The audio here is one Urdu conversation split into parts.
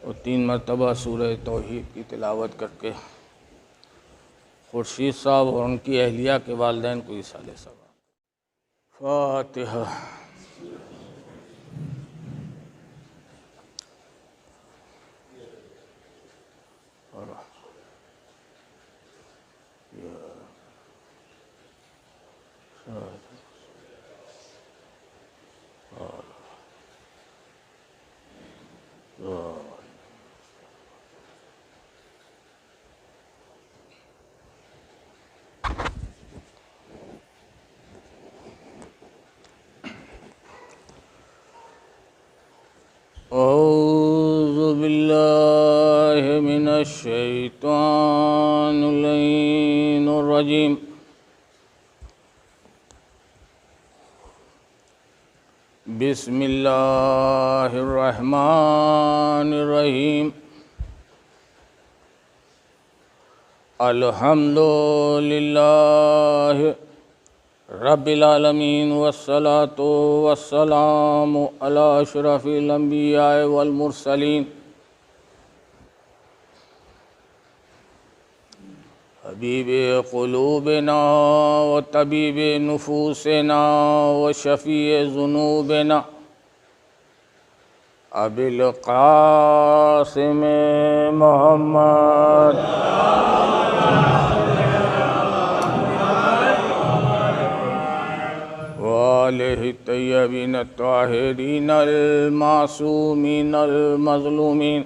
اور 3 مرتبہ سورہ توحید کی تلاوت کر کے خورشید صاحب اور ان کی اہلیہ کے والدین کو ایصال ثواب۔ فاتحہ۔ اعوذ باللہ من الشیطان اللعین الرجیم۔ بسم اللہ الرحمن الرحیم۔ الحمد للہ رب العالمین والصلاة والسلام علی اشرف الانبیاء والمرسلین حبیب قلوبنا وطبیب نفوسنا وشفیع ذنوبنا ابی القاسم محمد وآلہ الطیبین الطاہرین المعصومین المظلومین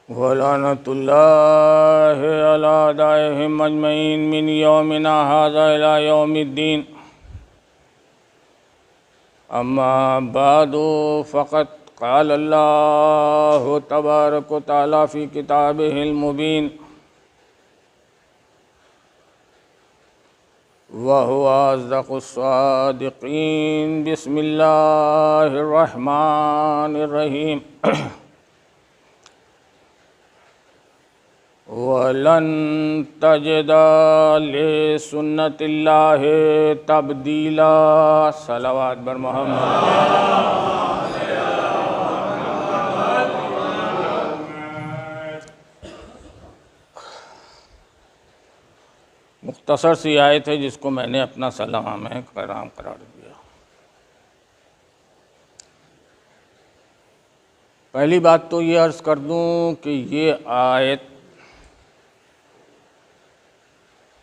ولعنۃ اللہ علی اعدائہم اجمعین من یومنا ھذا الی یوم الدین۔ اما بعد فقد قال اللہ تبارک و تعالی فی کتابہ المبین وَهُوَ أَصْدَقُ الصَّادِقِينَ۔ بسم اللہ الرحمن الرحیم۔ وَلَن تَجِدَ لِسُنَّتِ اللَّهِ تَبْدِيلًا۔ صلوات بر محمد۔ مختصر سی آیت ہے جس کو میں نے اپنا سلام کرام قرار دیا۔ پہلی بات تو یہ عرض کر دوں کہ یہ آیت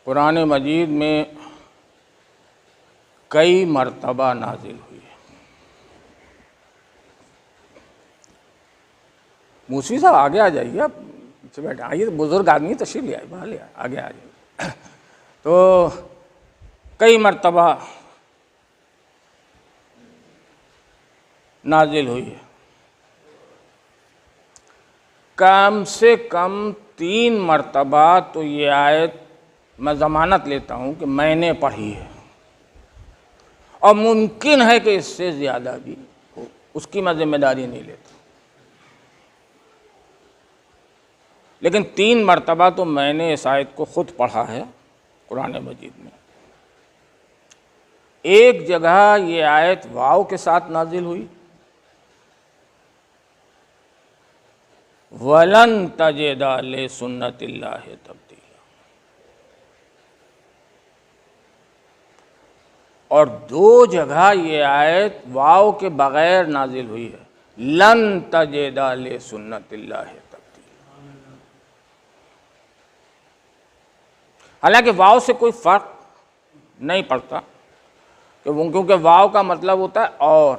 قرآن مجید میں کئی مرتبہ نازل ہوئی ہے۔ موسوی صاحب آگے آ جائیے، آپ پیچھے بیٹھے آئیے، بزرگ آدمی تشریف لے آئے، باہر لے آئے، آگے آ جائیے۔ تو کئی مرتبہ نازل ہوئی ہے، کم سے کم 3 مرتبہ تو یہ آیت میں ضمانت لیتا ہوں کہ میں نے پڑھی ہے، اور ممکن ہے کہ اس سے زیادہ بھی ہو، اس کی میں ذمہ داری نہیں لیتا، لیکن 3 مرتبہ تو میں نے اس آیت کو خود پڑھا ہے قرآن مجید میں۔ ایک جگہ یہ آیت واو کے ساتھ نازل ہوئی، وَلَن تَجِدَ لِسُنَّتِ اللَّهِ تَبْدِيلًا، اور 2 جگہ یہ آیت واو کے بغیر نازل ہوئی ہے، لَن تَجِدَ لِسُنَّتِ اللَّهِ تَبْدِيلًا۔ حالانکہ واو سے کوئی فرق نہیں پڑتا، کیونکہ واو کا مطلب ہوتا ہے اور،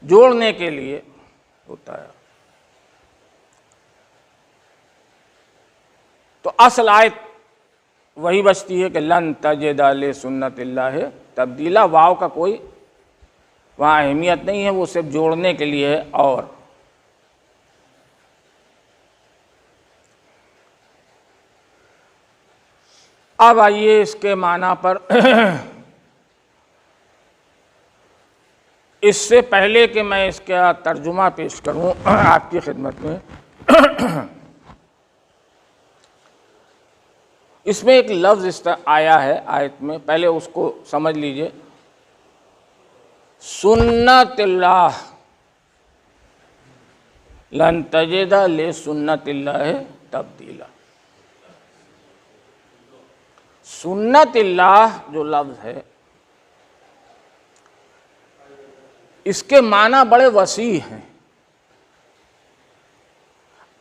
جوڑنے کے لیے ہوتا ہے۔ تو اصل آیت وہی بچتی ہے کہ لن تجد لسنت اللہ تبدیلا، واو کا کوئی وہاں اہمیت نہیں ہے، وہ صرف جوڑنے کے لیے ہے اور۔ اب آئیے اس کے معنی پر۔ اس سے پہلے کہ میں اس کا ترجمہ پیش کروں آپ کی خدمت میں، اس میں ایک لفظ آیا ہے آیت میں، پہلے اس کو سمجھ لیجئے۔ سنت اللہ لن تجد لسنت اللہ تبدیلا. سنت اللہ جو لفظ ہے اس کے معنی بڑے وسیع ہیں.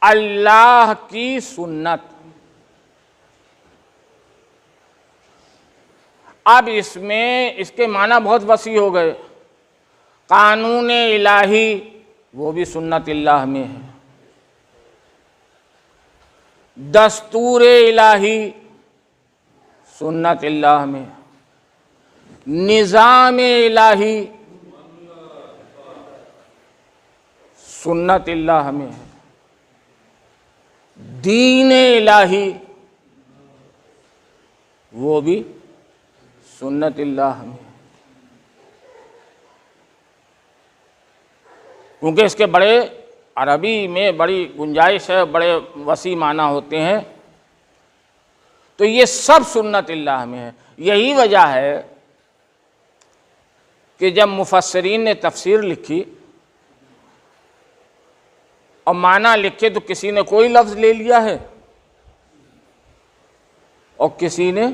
اللہ کی سنت. اب اس کے معنی بہت وسیع ہو گئے. قانون الہی وہ بھی سنت اللہ میں ہے. دستور الہی سنت اللہ میں. نظام الہی سنت اللہ میں ہے. دین الہی وہ بھی سنت اللہ میں. کیونکہ اس کے بڑے عربی میں بڑی گنجائش ہے، بڑے وسیع معنی ہوتے ہیں، تو یہ سب سنت اللہ میں ہے. یہی وجہ ہے کہ جب مفسرین نے تفسیر لکھی اور معنی لکھے تو کسی نے کوئی لفظ لے لیا ہے اور کسی نے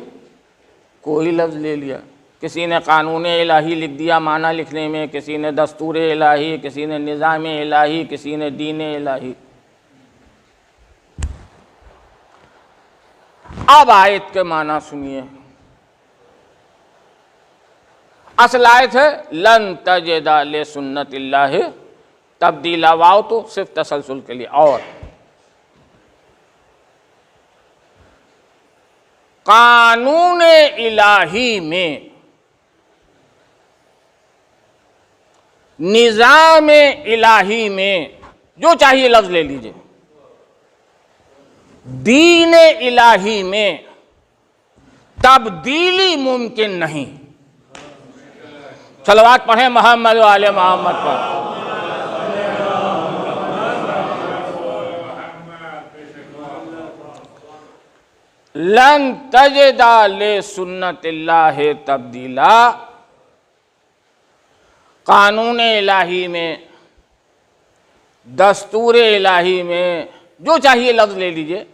کوئی لفظ لے لیا. کسی نے قانون الہی لکھ دیا معنی لکھنے میں، کسی نے دستور الہی، کسی نے نظام الہی، کسی نے دین الہی. اب آیت کے معنی سنیے. اصل آیت ہے لن تجد لسنت اللہ تبدیلا. واو تو صرف تسلسل کے لیے. اور قانون الہی میں، نظام الہی میں، جو چاہیے لفظ لے لیجئے، دین الہی میں تبدیلی ممکن نہیں. صلوات پڑھیں محمد و آل محمد پر. لن تجد لسنت اللہ تبدیلا. قانون الہی میں، دستور الہی میں، جو چاہیے لفظ لے لیجئے،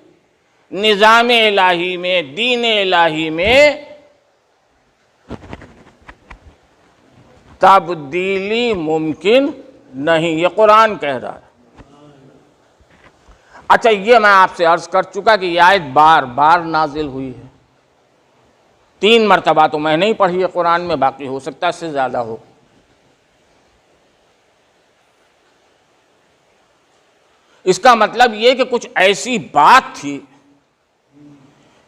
نظام الہی میں، دین الہی میں تبدیلی ممکن نہیں. یہ قرآن کہہ رہا ہے. اچھا، یہ میں آپ سے عرض کر چکا کہ یہ آیت بار بار نازل ہوئی ہے. 3 مرتبہ تو میں نہیں پڑھی ہے قرآن میں، باقی ہو سکتا ہے اس سے زیادہ ہو. اس کا مطلب یہ کہ کچھ ایسی بات تھی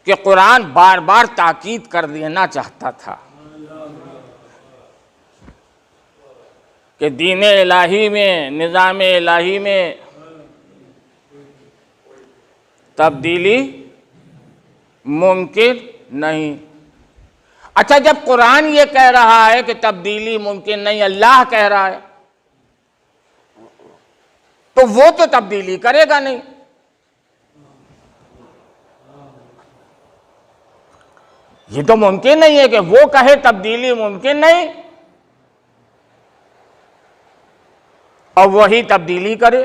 کہ قرآن بار بار تاکید کر دینا چاہتا تھا کہ دین الہی میں، نظام الہی میں تبدیلی ممکن نہیں. اچھا، جب قرآن یہ کہہ رہا ہے کہ تبدیلی ممکن نہیں، اللہ کہہ رہا ہے، تو وہ تو تبدیلی کرے گا نہیں. یہ تو ممکن نہیں ہے کہ وہ کہے تبدیلی ممکن نہیں اور وہی تبدیلی کرے.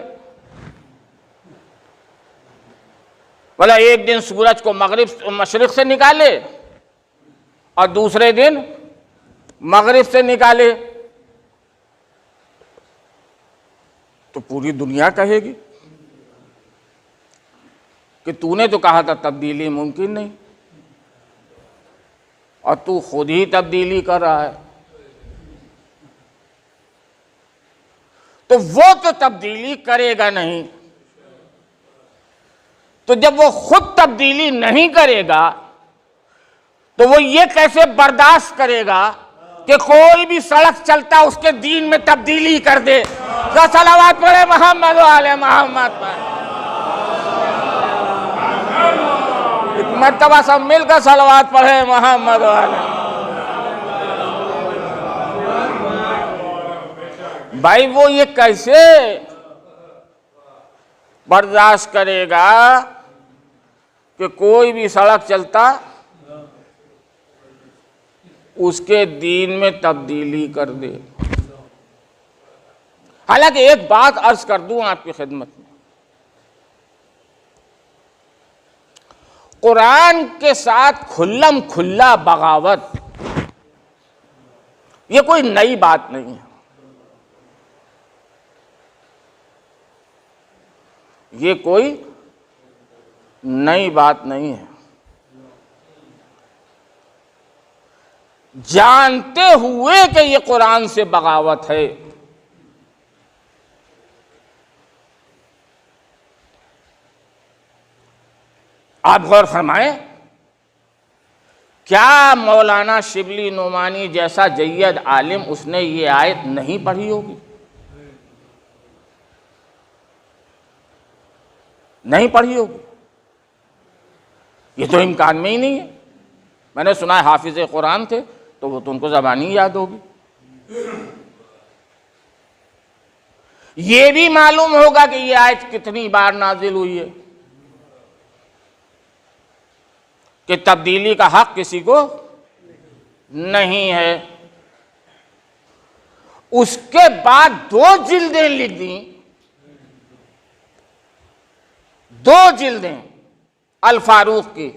بھلا ایک دن سورج کو مشرق سے نکالے اور دوسرے دن مغرب سے نکالے تو پوری دنیا کہے گی کہ تو نے تو کہا تھا تبدیلی ممکن نہیں اور تو خود ہی تبدیلی کر رہا ہے. تو وہ تو تبدیلی کرے گا نہیں. تو جب وہ خود تبدیلی نہیں کرے گا تو وہ یہ کیسے برداشت کرے گا کہ کوئی بھی سڑک چلتا اس کے دین میں تبدیلی کر دے. صلوات پڑھے محمد و آل محمد پر. ایک مرتبہ سب مل کر صلوات پڑھے محمد و آل. بھائی وہ یہ کیسے برداشت کرے گا کہ کوئی بھی سڑک چلتا اس کے دین میں تبدیلی کر دے. حالانکہ ایک بات عرض کر دوں آپ کی خدمت میں، قرآن کے ساتھ کھلم کھلا بغاوت یہ کوئی نئی بات نہیں ہے، یہ کوئی نئی بات نہیں ہے۔ جانتے ہوئے کہ یہ قرآن سے بغاوت ہے، آپ غور فرمائیں، کیا مولانا شبلی نعمانی جیسا جید عالم اس نے یہ آیت نہیں پڑھی ہوگی؟ نہیں پڑھی ہوگی، یہ تو امکان میں ہی نہیں ہے۔ میں نے سنا ہے حافظ قرآن تھے تو وہ تو ان کو زبانی یاد ہوگی۔ یہ بھی معلوم ہوگا کہ یہ آیت کتنی بار نازل ہوئی ہے، کہ تبدیلی کا حق کسی کو نہیں ہے۔ اس کے بعد 2 جلدیں لکھ دیں، 2 جلدیں الفاروق کی،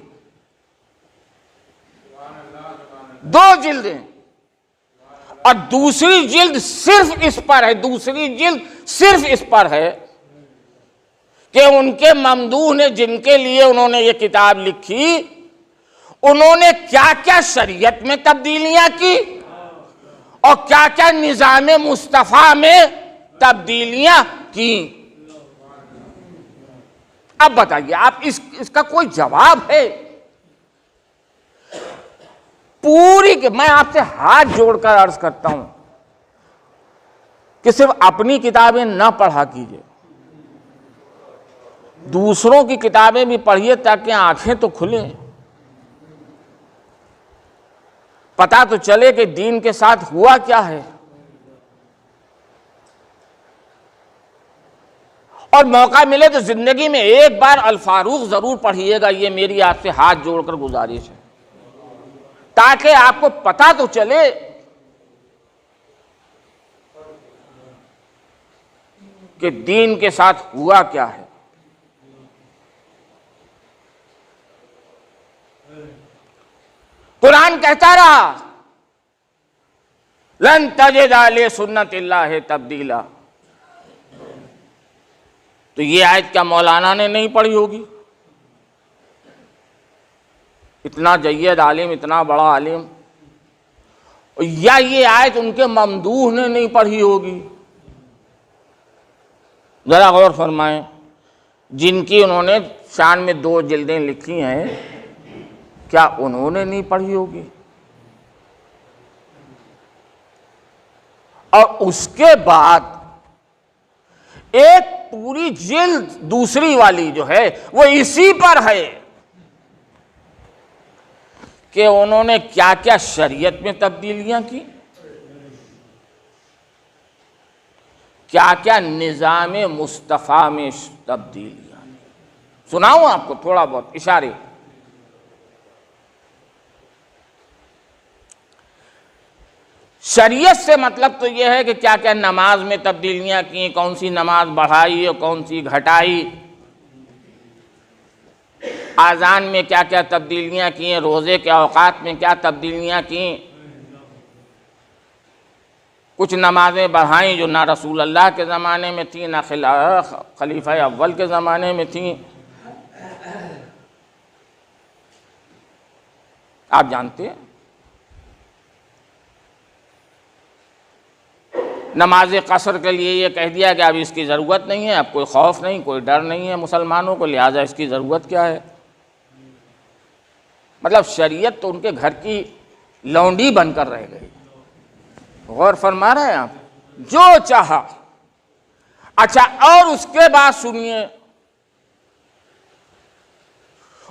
2 جلدیں، اور دوسری جلد صرف اس پر ہے، دوسری جلد صرف اس پر ہے کہ ان کے ممدوح نے جن کے لیے انہوں نے یہ کتاب لکھی، انہوں نے کیا کیا شریعت میں تبدیلیاں کی اور کیا کیا نظام مصطفیٰ میں تبدیلیاں کی۔ اب بتائیے آپ اس کا کوئی جواب ہے؟ پوری میں آپ سے ہاتھ جوڑ کر عرض کرتا ہوں کہ صرف اپنی کتابیں نہ پڑھا کیجیے، دوسروں کی کتابیں بھی پڑھیے تاکہ آنکھیں تو کھلیں، پتہ تو چلے کہ دین کے ساتھ ہوا کیا ہے۔ اور موقع ملے تو زندگی میں ایک بار الفاروق ضرور پڑھیے گا، یہ میری آپ سے ہاتھ جوڑ کر گزارش ہے، تاکہ آپ کو پتہ تو چلے کہ دین کے ساتھ ہوا کیا ہے۔ قرآن کہتا رہا لن تجد لسنت اللہ تبدیلا، تو یہ آیت کیا مولانا نے نہیں پڑھی ہوگی؟ اتنا جید عالم، اتنا بڑا عالم، یا یہ آیت ان کے ممدوح نے نہیں پڑھی ہوگی؟ ذرا غور فرمائیں، جن کی انہوں نے شان میں 2 جلدیں لکھی ہیں، کیا انہوں نے نہیں پڑھی ہوگی؟ اور اس کے بعد ایک پوری جلد دوسری والی جو ہے وہ اسی پر ہے کہ انہوں نے کیا کیا شریعت میں تبدیلیاں کی، کیا کیا نظام مصطفیٰ میں تبدیلیاں۔ سناؤں آپ کو تھوڑا بہت اشارے۔ شریعت سے مطلب تو یہ ہے کہ کیا کیا نماز میں تبدیلیاں کی، کون سی نماز بڑھائی اور کون سی گھٹائی، اذان میں کیا کیا تبدیلیاں کی، روزے کے اوقات میں کیا تبدیلیاں کی، کچھ نمازیں بڑھائیں جو نہ رسول اللہ کے زمانے میں تھیں، نہ خلیفہ اول کے زمانے میں تھیں۔ آپ جانتے ہیں نماز قصر کے لیے یہ کہہ دیا کہ اب اس کی ضرورت نہیں ہے، اب کوئی خوف نہیں، کوئی ڈر نہیں ہے مسلمانوں کو، لہٰذا اس کی ضرورت کیا ہے؟ مطلب شریعت تو ان کے گھر کی لونڈی بن کر رہ گئی۔ غور فرما رہے ہیں آپ؟ جو چاہا۔ اچھا، اور اس کے بعد سنیے،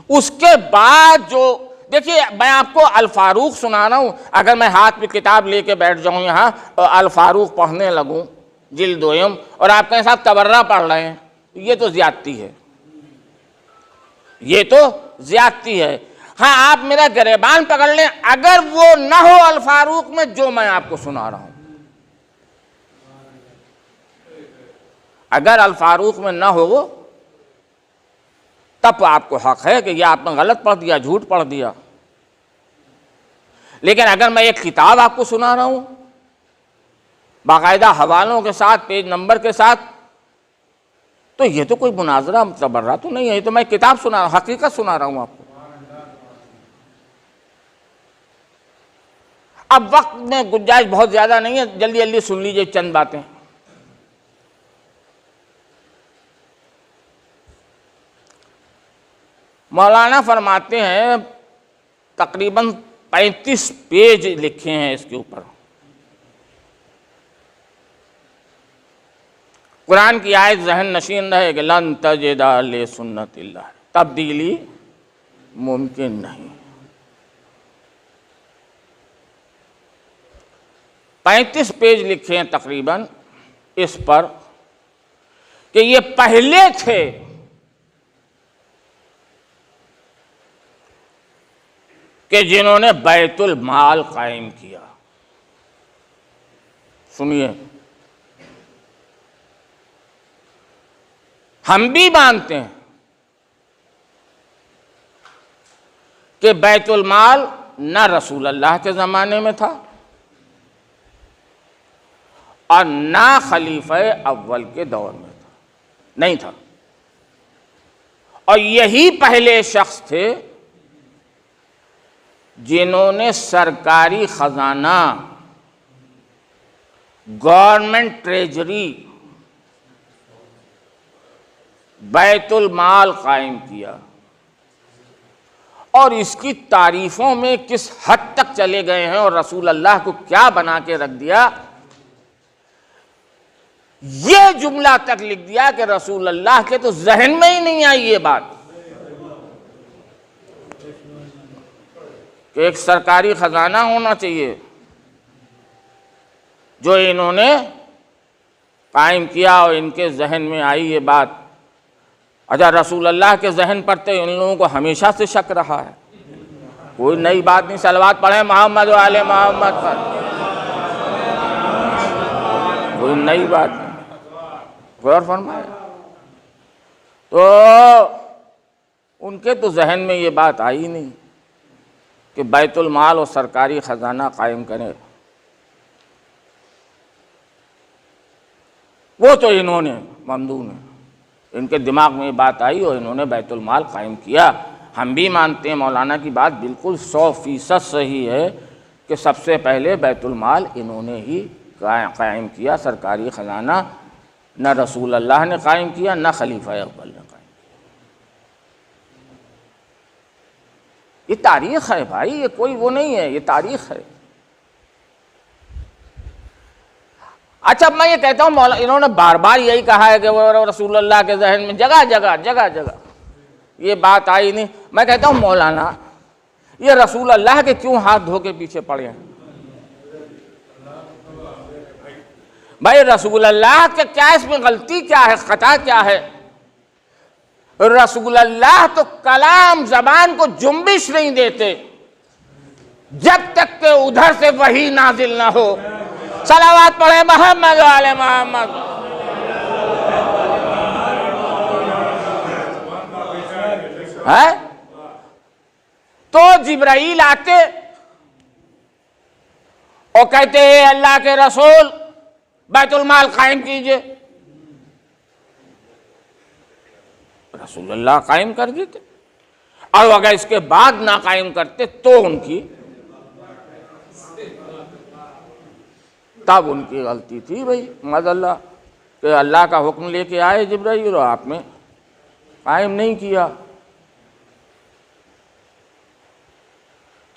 اس کے بعد جو دیکھیے، میں آپ کو الفاروق سنا رہا ہوں، اگر میں ہاتھ میں کتاب لے کے بیٹھ جاؤں یہاں اور الفاروق پڑھنے لگوں جلد دوئم، اور آپ کے ساتھ تبرہ پڑھ رہے ہیں، یہ تو زیادتی ہے، یہ تو زیادتی ہے۔ ہاں، آپ میرا گریبان پکڑ لیں، اگر وہ نہ ہو الفاروق میں جو میں آپ کو سنا رہا ہوں، اگر الفاروق میں نہ ہو تب آپ کو حق ہے کہ یہ آپ نے غلط پڑھ دیا، جھوٹ پڑھ دیا، لیکن اگر میں ایک کتاب آپ کو سنا رہا ہوں باقاعدہ حوالوں کے ساتھ، پیج نمبر کے ساتھ، تو یہ تو کوئی مناظرہ تبرہ تو نہیں ہے، یہ تو میں کتاب سنا رہا ہوں، حقیقت سنا رہا ہوں آپ کو۔ اب وقت میں گنجائش بہت زیادہ نہیں ہے، جلدی جلدی سن لیجئے چند باتیں۔ مولانا فرماتے ہیں، تقریباً 35 پیج لکھے ہیں اس کے اوپر، قرآن کی آیت ذہن نشین رہے کہ لن تجد لسنت اللہ، تبدیلی ممکن نہیں۔ 35 پیج لکھے ہیں تقریباً اس پر کہ یہ پہلے تھے کہ جنہوں نے بیت المال قائم کیا۔ سنیے، ہم بھی مانتے ہیں کہ بیت المال نہ رسول اللہ کے زمانے میں تھا اور نہ خلیفہ اول کے دور میں تھا، نہیں تھا، اور یہی پہلے شخص تھے جنہوں نے سرکاری خزانہ، گورنمنٹ ٹریجری، بیت المال قائم کیا، اور اس کی تعریفوں میں کس حد تک چلے گئے ہیں اور رسول اللہ کو کیا بنا کے رکھ دیا، یہ جملہ تک لکھ دیا کہ رسول اللہ کے تو ذہن میں ہی نہیں آئی یہ بات کہ ایک سرکاری خزانہ ہونا چاہیے جو انہوں نے قائم کیا، اور ان کے ذہن میں آئی یہ بات۔ اچھا، رسول اللہ کے ذہن پر تو ان لوگوں کو ہمیشہ سے شک رہا ہے، کوئی نئی بات نہیں۔ صلوات پڑھیں محمد و آل محمد پر، کوئی نئی بات نہیں، غور فرمائے۔ تو ان کے تو ذہن میں یہ بات آئی نہیں کہ بیت المال اور سرکاری خزانہ قائم کریں، وہ تو انہوں نے، ممدوح نے، ان کے دماغ میں یہ بات آئی اور انہوں نے بیت المال قائم کیا۔ ہم بھی مانتے ہیں مولانا کی بات بالکل 100% صحیح ہے کہ سب سے پہلے بیت المال انہوں نے ہی قائم کیا، سرکاری خزانہ نہ رسول اللہ نے قائم کیا نہ خلیفہ اول نے قائم کیا۔ یہ تاریخ ہے بھائی، یہ کوئی وہ نہیں ہے، یہ تاریخ ہے۔ اچھا، میں یہ کہتا ہوں انہوں نے بار بار یہی کہا ہے کہ وہ رسول اللہ کے ذہن میں جگہ جگہ یہ بات آئی نہیں۔ میں کہتا ہوں مولانا، یہ رسول اللہ کے کیوں ہاتھ دھو کے پیچھے پڑے ہیں؟ بھائی رسول اللہ کے کیا اس میں غلطی کیا ہے، خطا کیا ہے؟ رسول اللہ تو کلام زبان کو جنبش نہیں دیتے جب تک کہ ادھر سے وحی نازل نہ ہو۔ صلوات پڑھیں محمد و آل محمد۔ ہے تو جبرائیل آتے اور کہتے ہیں اللہ کے رسول بیت المال قائم کیجئے، رسول اللہ قائم کر دیتے، اور اگر اس کے بعد نہ قائم کرتے تو ان کی تب ان کی غلطی تھی بھائی، معاذ اللہ، کہ اللہ کا حکم لے کے آئے جبرائیل اور آپ نے قائم نہیں کیا۔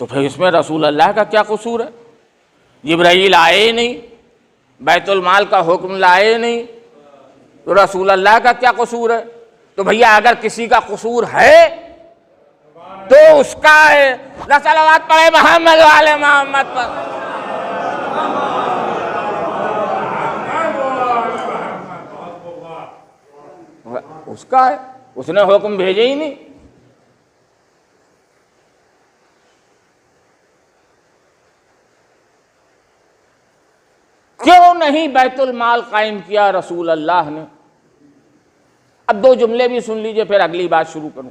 تو پھر اس میں رسول اللہ کا کیا قصور ہے؟ جبرائیل آئے نہیں، بیت المال کا حکم لائے نہیں، تو رسول اللہ کا کیا قصور ہے؟ تو بھیا اگر کسی کا قصور ہے تو اس کا ہے۔ صلوات پڑھے محمد و آل محمد پر۔ اس کا ہے، اس نے حکم بھیجے ہی نہیں۔ کیوں نہیں بیت المال قائم کیا رسول اللہ نے؟ اب 2 جملے بھی سن لیجئے پھر اگلی بات شروع کروں۔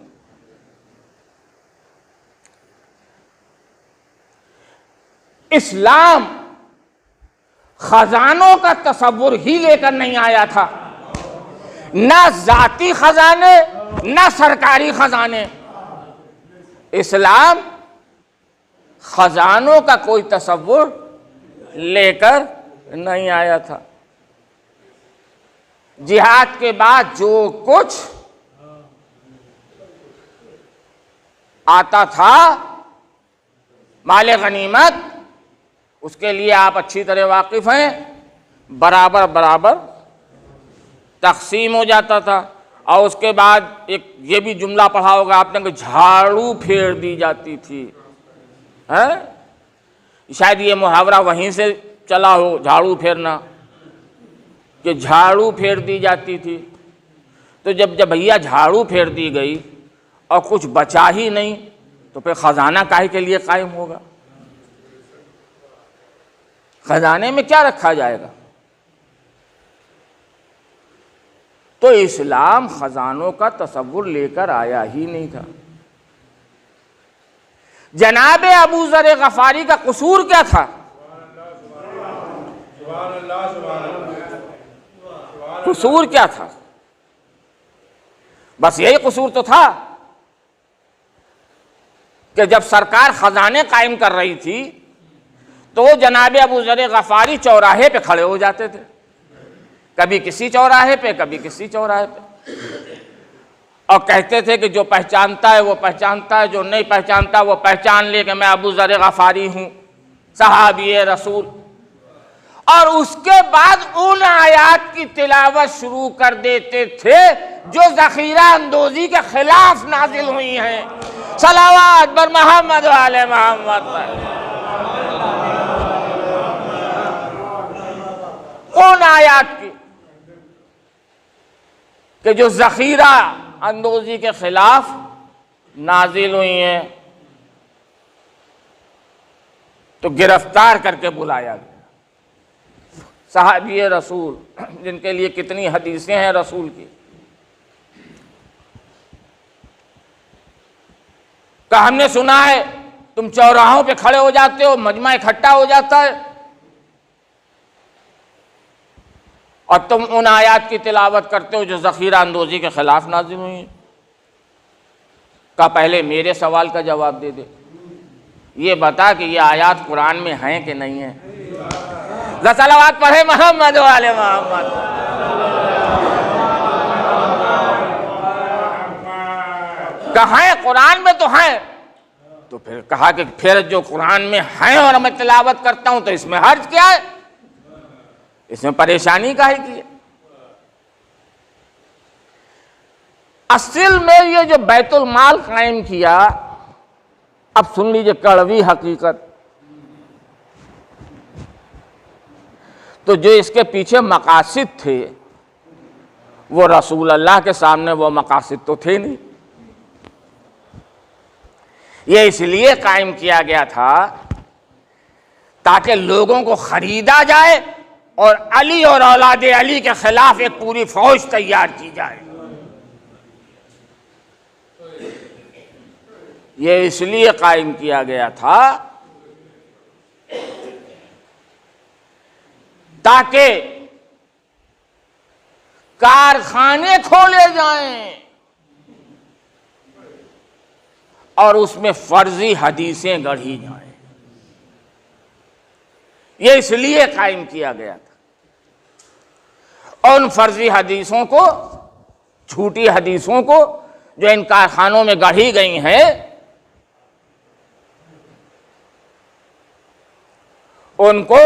اسلام خزانوں کا تصور ہی لے کر نہیں آیا تھا، نہ ذاتی خزانے نہ سرکاری خزانے۔ اسلام خزانوں کا کوئی تصور لے کر نہیں آیا تھا۔ جہاد کے بعد جو کچھ آتا تھا مال غنیمت، اس کے لیے آپ اچھی طرح واقف ہیں، برابر برابر تقسیم ہو جاتا تھا۔ اور اس کے بعد ایک یہ بھی جملہ پڑھا ہوگا آپ نے کہ جھاڑو پھیر دی جاتی تھی، شاید یہ محاورہ وہیں سے چلا ہو، جھاڑو پھیرنا، کہ جھاڑو پھیر دی جاتی تھی۔ تو جب بھیا جھاڑو پھیر دی گئی اور کچھ بچا ہی نہیں تو پھر خزانہ کاہے کے لیے قائم ہوگا؟ خزانے میں کیا رکھا جائے گا؟ تو اسلام خزانوں کا تصور لے کر آیا ہی نہیں تھا۔ جناب ابو ذر غفاری کا قصور کیا تھا؟ قصور کیا تھا؟ بس یہی قصور تو تھا کہ جب سرکار خزانے قائم کر رہی تھی تو جناب ابو ذر غفاری چوراہے پہ کھڑے ہو جاتے تھے، کبھی کسی چوراہے پہ کبھی کسی چوراہے پہ، اور کہتے تھے کہ جو پہچانتا ہے وہ پہچانتا ہے، جو نہیں پہچانتا وہ پہچان لے کہ میں ابو ذر غفاری ہوں، صحابی رسول۔ اور اس کے بعد ان آیات کی تلاوت شروع کر دیتے تھے جو ذخیرہ اندوزی کے خلاف نازل ہوئی ہیں۔ صلوات بر محمد و آل محمد۔ ان آیات کی کہ جو ذخیرہ اندوزی کے خلاف نازل ہوئی ہیں، تو گرفتار کر کے بلایا گیا صحابی رسول، جن کے لیے کتنی حدیثیں ہیں رسول کی، کہ ہم نے سنا ہے تم چوراہوں پہ کھڑے ہو جاتے ہو، مجمع اکٹھا ہو جاتا ہے اور تم ان آیات کی تلاوت کرتے ہو جو ذخیرہ اندوزی کے خلاف نازل ہوئی ہیں۔ کہ پہلے میرے سوال کا جواب دے دے، یہ بتا کہ یہ آیات قرآن میں ہیں کہ نہیں ہیں؟ صلوات پڑھے محمد و آل محمد۔ کہاں قرآن میں تو ہیں، تو پھر کہا کہ پھر جو قرآن میں ہیں اور میں تلاوت کرتا ہوں تو اس میں حرج کیا ہے؟ اس میں پریشانی کاہے کی ہے؟ اصل میں یہ جو بیت المال قائم کیا، اب سن لیجئے کڑوی حقیقت، تو جو اس کے پیچھے مقاصد تھے وہ رسول اللہ کے سامنے وہ مقاصد تو تھے نہیں۔ یہ اس لیے قائم کیا گیا تھا تاکہ لوگوں کو خریدا جائے اور علی اور اولاد علی کے خلاف ایک پوری فوج تیار کی جائے۔ یہ اس لیے قائم کیا گیا تھا تاکہ کارخانے کھولے جائیں اور اس میں فرضی حدیثیں گڑھی جائیں۔ یہ اس لیے قائم کیا گیا تھا۔ اور ان فرضی حدیثوں کو، جھوٹی حدیثوں کو جو ان کارخانوں میں گڑھی گئی ہیں، ان کو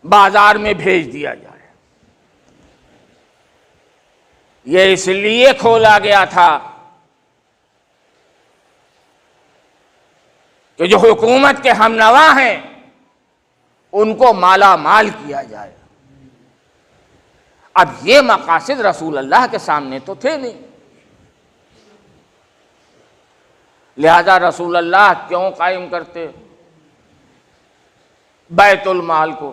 بازار میں بھیج دیا جائے۔ یہ اس لیے کھولا گیا تھا کہ جو حکومت کے ہم نوا ہیں ان کو مالا مال کیا جائے۔ اب یہ مقاصد رسول اللہ کے سامنے تو تھے نہیں، لہذا رسول اللہ کیوں قائم کرتے بیت المال کو؟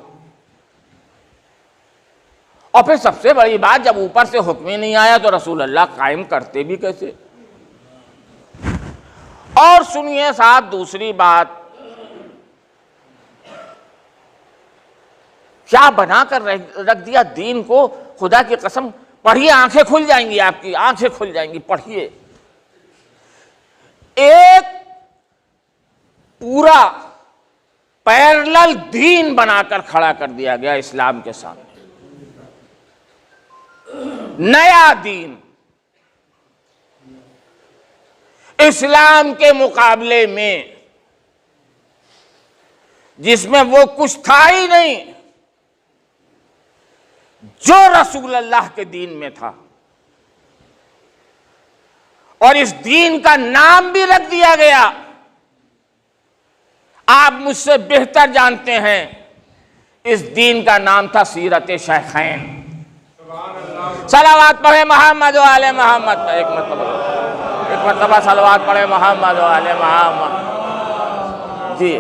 اور پھر سب سے بڑی بات، جب اوپر سے حکم ہی نہیں آیا تو رسول اللہ قائم کرتے بھی کیسے؟ اور سنیے صاحب دوسری بات، کیا بنا کر رکھ دیا دین کو، خدا کی قسم پڑھیے، آنکھیں کھل جائیں گی، آپ کی آنکھیں کھل جائیں گی، پڑھیے۔ ایک پورا پیرلل دین بنا کر کھڑا کر دیا گیا اسلام کے سامنے، نیا دین، اسلام کے مقابلے میں، جس میں وہ کچھ تھا ہی نہیں جو رسول اللہ کے دین میں تھا، اور اس دین کا نام بھی رکھ دیا گیا، آپ مجھ سے بہتر جانتے ہیں، اس دین کا نام تھا سیرت شیخین۔ صلوات پڑھے محمد و آل محمد، ایک مرتبہ صلوات پڑھے محمد و آل محمد۔ جی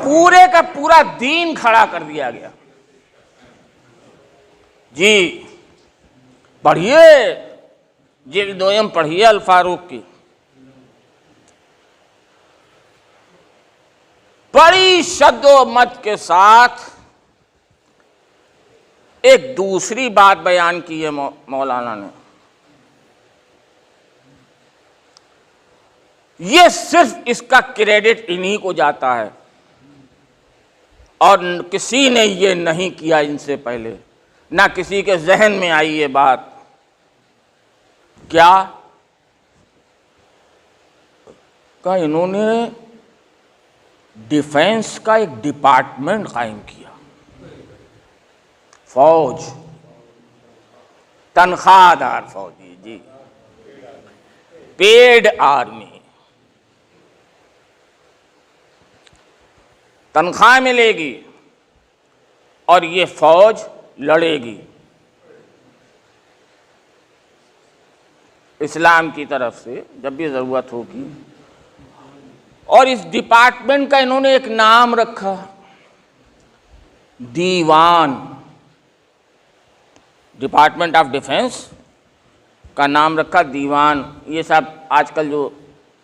پورے کا پورا دین کھڑا کر دیا گیا۔ جی پڑھیے، جلد دوئم پڑھیے الفاروق کی، بڑی شد و مت کے ساتھ ایک دوسری بات بیان کی ہے مولانا نے۔ یہ صرف اس کا کریڈٹ انہی کو جاتا ہے، اور کسی نے یہ نہیں کیا ان سے پہلے، نہ کسی کے ذہن میں آئی یہ بات۔ کیا کہ انہوں نے ڈیفنس کا ایک ڈپارٹمنٹ قائم کیا، فوج، تنخواہ دار فوجی، جی پیڈ آرمی، تنخواہ ملے گی اور یہ فوج لڑے گی اسلام کی طرف سے جب بھی ضرورت ہوگی۔ اور اس ڈپارٹمنٹ کا انہوں نے ایک نام رکھا، دیوان، ڈپارٹمنٹ آف ڈیفنس کا نام رکھا دیوان۔ یہ سب آج کل جو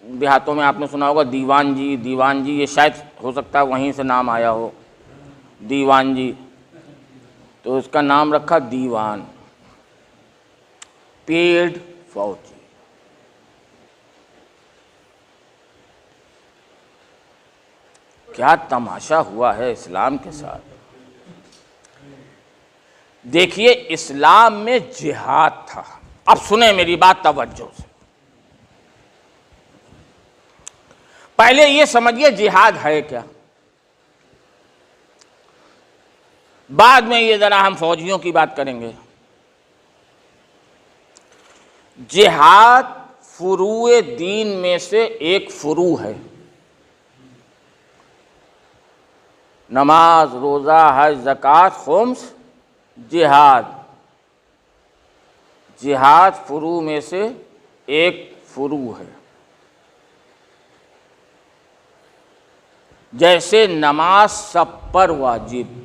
دیہاتوں میں آپ نے سنا ہوگا دیوان جی، دیوان جی، یہ شاید ہو سکتا ہے وہیں سے نام آیا ہو، دیوان جی، تو اس کا نام رکھا دیوان، پیڈ فوجی۔ کیا تماشا ہوا ہے اسلام کے ساتھ! دیکھیے اسلام میں جہاد تھا۔ اب سنیں میری بات توجہ سے، پہلے یہ سمجھیے جہاد ہے کیا، بعد میں یہ ذرا ہم فوجیوں کی بات کریں گے۔ جہاد فروع دین میں سے ایک فروع ہے۔ نماز، روزہ، حج، زکوٰۃ، خمس، جہاد، جہاد فروع میں سے ایک فروع ہے۔ جیسے نماز سب پر واجب،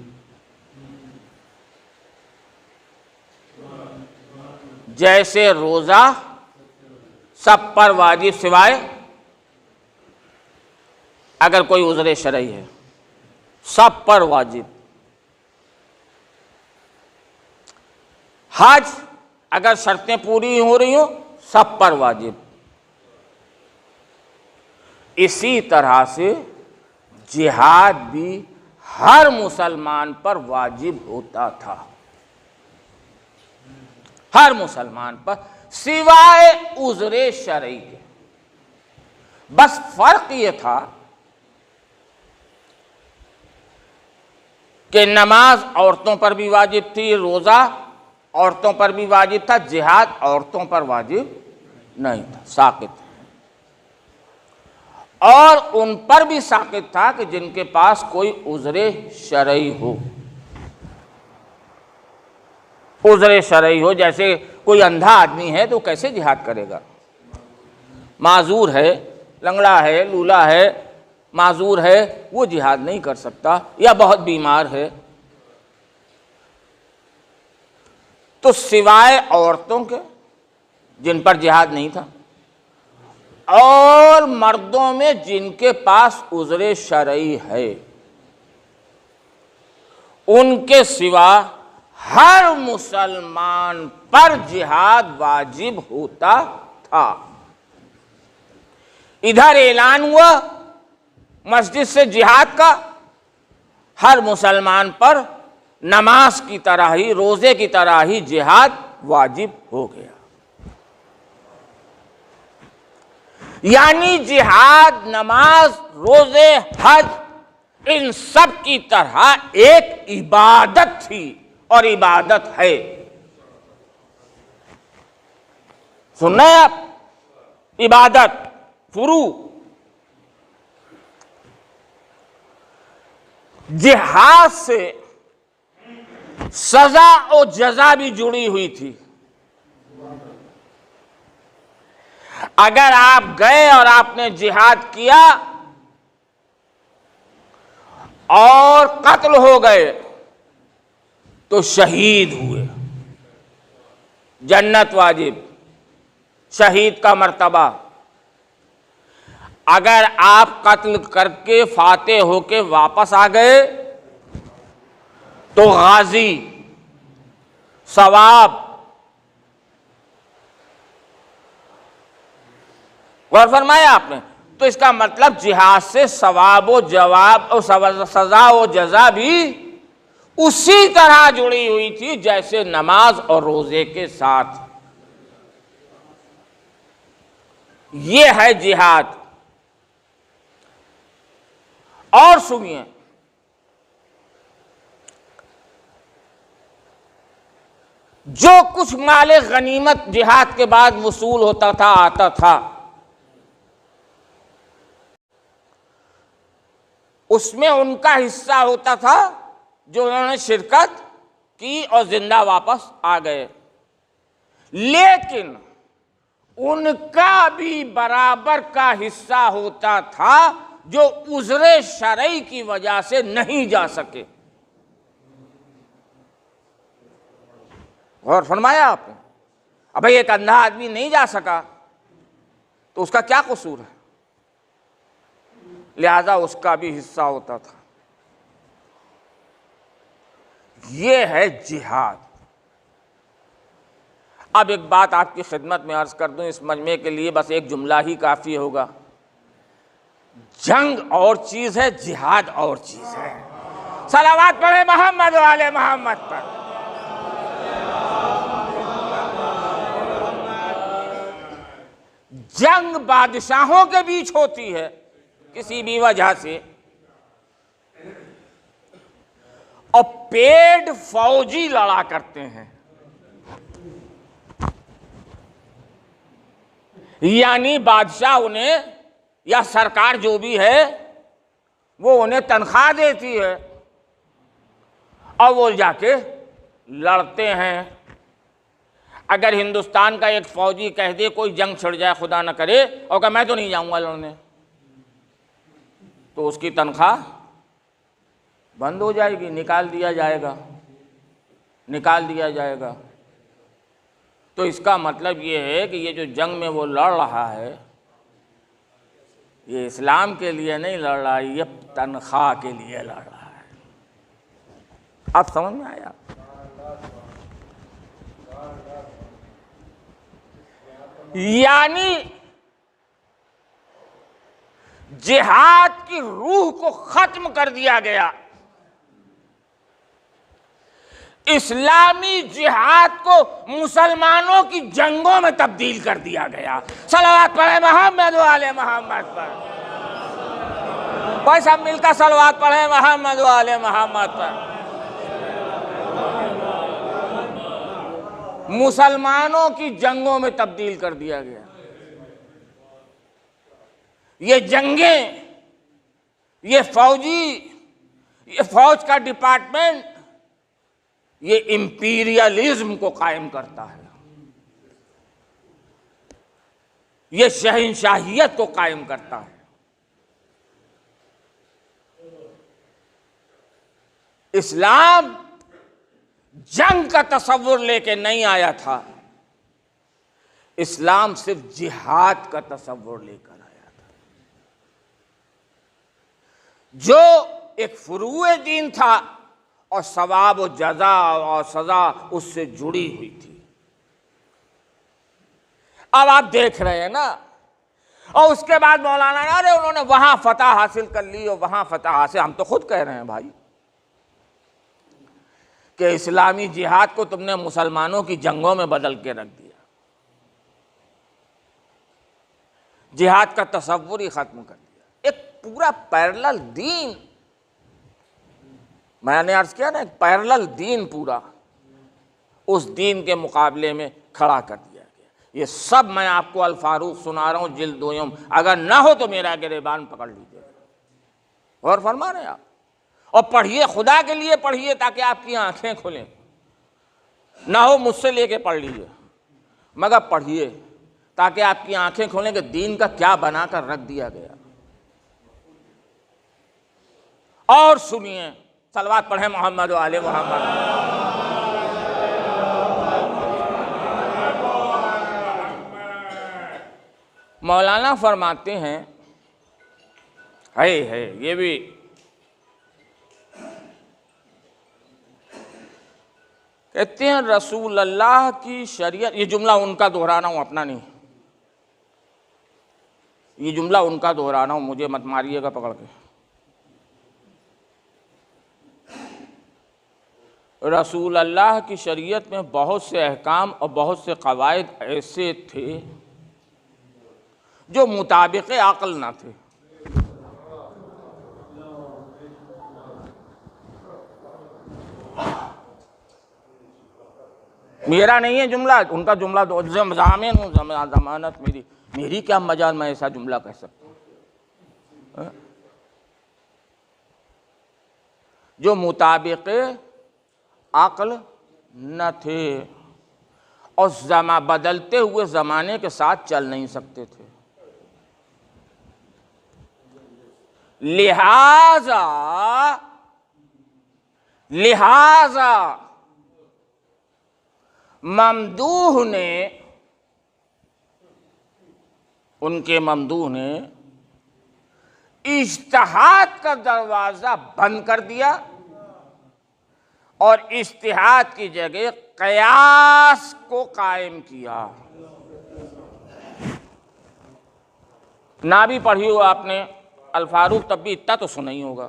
جیسے روزہ سب پر واجب سوائے اگر کوئی عذر شرعی ہے، سب پر واجب۔ حج اگر شرطیں پوری ہو رہی ہوں سب پر واجب۔ اسی طرح سے جہاد بھی ہر مسلمان پر واجب ہوتا تھا، ہر مسلمان پر سوائے عذر شرعی کے۔ بس فرق یہ تھا کہ نماز عورتوں پر بھی واجب تھی، روزہ عورتوں پر بھی واجب تھا، جہاد عورتوں پر واجب نہیں تھا، ساقط۔ اور ان پر بھی ساقط تھا کہ جن کے پاس کوئی عذر شرعی ہو. عذر شرعی ہو، جیسے کوئی اندھا آدمی ہے تو کیسے جہاد کرے گا؟ معذور ہے، لنگڑا ہے، لولا ہے، معذور ہے، وہ جہاد نہیں کر سکتا، یا بہت بیمار ہے. تو سوائے عورتوں کے جن پر جہاد نہیں تھا، اور مردوں میں جن کے پاس عذر شرعی ہے، ان کے سوا ہر مسلمان پر جہاد واجب ہوتا تھا. ادھر اعلان ہوا مسجد سے جہاد کا، ہر مسلمان پر نماز کی طرح ہی، روزے کی طرح ہی جہاد واجب ہو گیا. یعنی جہاد، نماز، روزے، حج، ان سب کی طرح ایک عبادت تھی اور عبادت ہے. سننا ہے آپ؟ عبادت، فروع. جہاد سے سزا اور جزا بھی جڑی ہوئی تھی. اگر آپ گئے اور آپ نے جہاد کیا اور قتل ہو گئے تو شہید ہوئے، جنت واجب، شہید کا مرتبہ. اگر آپ قتل کر کے فاتح ہو کے واپس آ گئے تو غازی، ثواب. غور فرمایا آپ نے؟ تو اس کا مطلب جہاد سے ثواب و جواب اور سزا و جزا بھی اسی طرح جڑی ہوئی تھی جیسے نماز اور روزے کے ساتھ. یہ ہے جہاد. اور سنیے، جو کچھ مال غنیمت جہاد کے بعد وصول ہوتا تھا، آتا تھا، اس میں ان کا حصہ ہوتا تھا جو انہوں نے شرکت کی اور زندہ واپس آ گئے. لیکن ان کا بھی برابر کا حصہ ہوتا تھا جو عذر شرعی کی وجہ سے نہیں جا سکے. غور فرمایا آپ نے؟ اب ایک اندھا آدمی نہیں جا سکا تو اس کا کیا قصور ہے؟ لہذا اس کا بھی حصہ ہوتا تھا. یہ ہے جہاد. اب ایک بات آپ کی خدمت میں عرض کر دوں، اس مجمع کے لیے بس ایک جملہ ہی کافی ہوگا. جنگ اور چیز ہے، جہاد اور چیز ہے. صلوات پڑھیں محمد و آل محمد پر. جنگ بادشاہوں کے بیچ ہوتی ہے کسی بھی وجہ سے، اور پیڈ فوجی لڑا کرتے ہیں. یعنی بادشاہ انہیں یا سرکار جو بھی ہے وہ انہیں تنخواہ دیتی ہے اور وہ جا کے لڑتے ہیں. اگر ہندوستان کا ایک فوجی کہہ دے کوئی جنگ چھڑ جائے خدا نہ کرے اور کہ میں تو نہیں جاؤں گا لڑنے، تو اس کی تنخواہ بند ہو جائے گی، نکال دیا جائے گا، نکال دیا جائے گا. تو اس کا مطلب یہ ہے کہ یہ جو جنگ میں وہ لڑ رہا ہے یہ اسلام کے لیے نہیں لڑ رہا ہے، یہ تنخواہ کے لیے لڑ رہا ہے. آپ سمجھ میں آیا؟ یعنی جہاد کی روح کو ختم کر دیا گیا، اسلامی جہاد کو مسلمانوں کی جنگوں میں تبدیل کر دیا گیا. صلوات پڑھیں محمد و آل محمد پر. کوئی سب مل کر صلوات پڑھیں محمد و آل محمد پر. مسلمانوں کی جنگوں میں تبدیل کر دیا گیا. یہ جنگیں، یہ فوج کا ڈپارٹمنٹ یہ امپیریلزم کو قائم کرتا ہے، یہ شہنشاہیت کو قائم کرتا ہے۔ اسلام جنگ کا تصور لے کے نہیں آیا تھا، اسلام صرف جہاد کا تصور لے کر آیا تھا، جو ایک فروع دین تھا اور ثواب و جزا اور سزا اس سے جڑی ہوئی تھی۔ اب آپ دیکھ رہے ہیں نا، اور اس کے بعد مولانا ارے انہوں نے وہاں فتح حاصل کر لی اور وہاں فتح حاصل، ہم تو خود کہہ رہے ہیں بھائی کہ اسلامی جہاد کو تم نے مسلمانوں کی جنگوں میں بدل کے رکھ دیا، جہاد کا تصور ہی ختم کر دیا۔ ایک پورا پیرلل دین، میں نے عرض کیا نا، ایک پیرلل دین پورا اس دین کے مقابلے میں کھڑا کر دیا گیا۔ یہ سب میں آپ کو الفاروق سنا رہا ہوں، جلد دوم، اگر نہ ہو تو میرا گریبان پکڑ لیجیے، غور فرما رہے ہیں آپ؟ اور پڑھیے، خدا کے لیے پڑھیے تاکہ آپ کی آنکھیں کھلیں، نہ ہو مجھ سے لے کے پڑھ لیجیے، مگر پڑھیے تاکہ آپ کی آنکھیں کھلیں کہ دین کا کیا بنا کر رکھ دیا گیا۔ اور سنیے، صلوات پڑھیں محمد و آل محمد۔ مولانا فرماتے ہیں، ہے یہ بھی کہتے ہیں رسول اللہ کی شریعت، یہ جملہ ان کا دہرانا ہوں، اپنا نہیں، یہ جملہ ان کا دہرانا ہوں، مجھے مت ماریے گا پکڑ کے۔ رسول اللہ کی شریعت میں بہت سے احکام اور بہت سے قواعد ایسے تھے جو مطابق عقل نہ تھے۔ میرا نہیں ہے جملہ، ان کا جملہ ضامن ہوں، ضمانت میری کیا مجال میں ایسا جملہ کہہ سکتا ہوں جو مطابق عقل نہ تھے اور بدلتے ہوئے زمانے کے ساتھ چل نہیں سکتے تھے۔ لہذا ممدوح نے، ان کے ممدوح نے اجتہاد کا دروازہ بند کر دیا اور اجتہاد کی جگہ قیاس کو قائم کیا۔ نہ بھی پڑھی ہو آپ نے الفاروق، تب بھی اتنا تو سنا ہی ہوگا،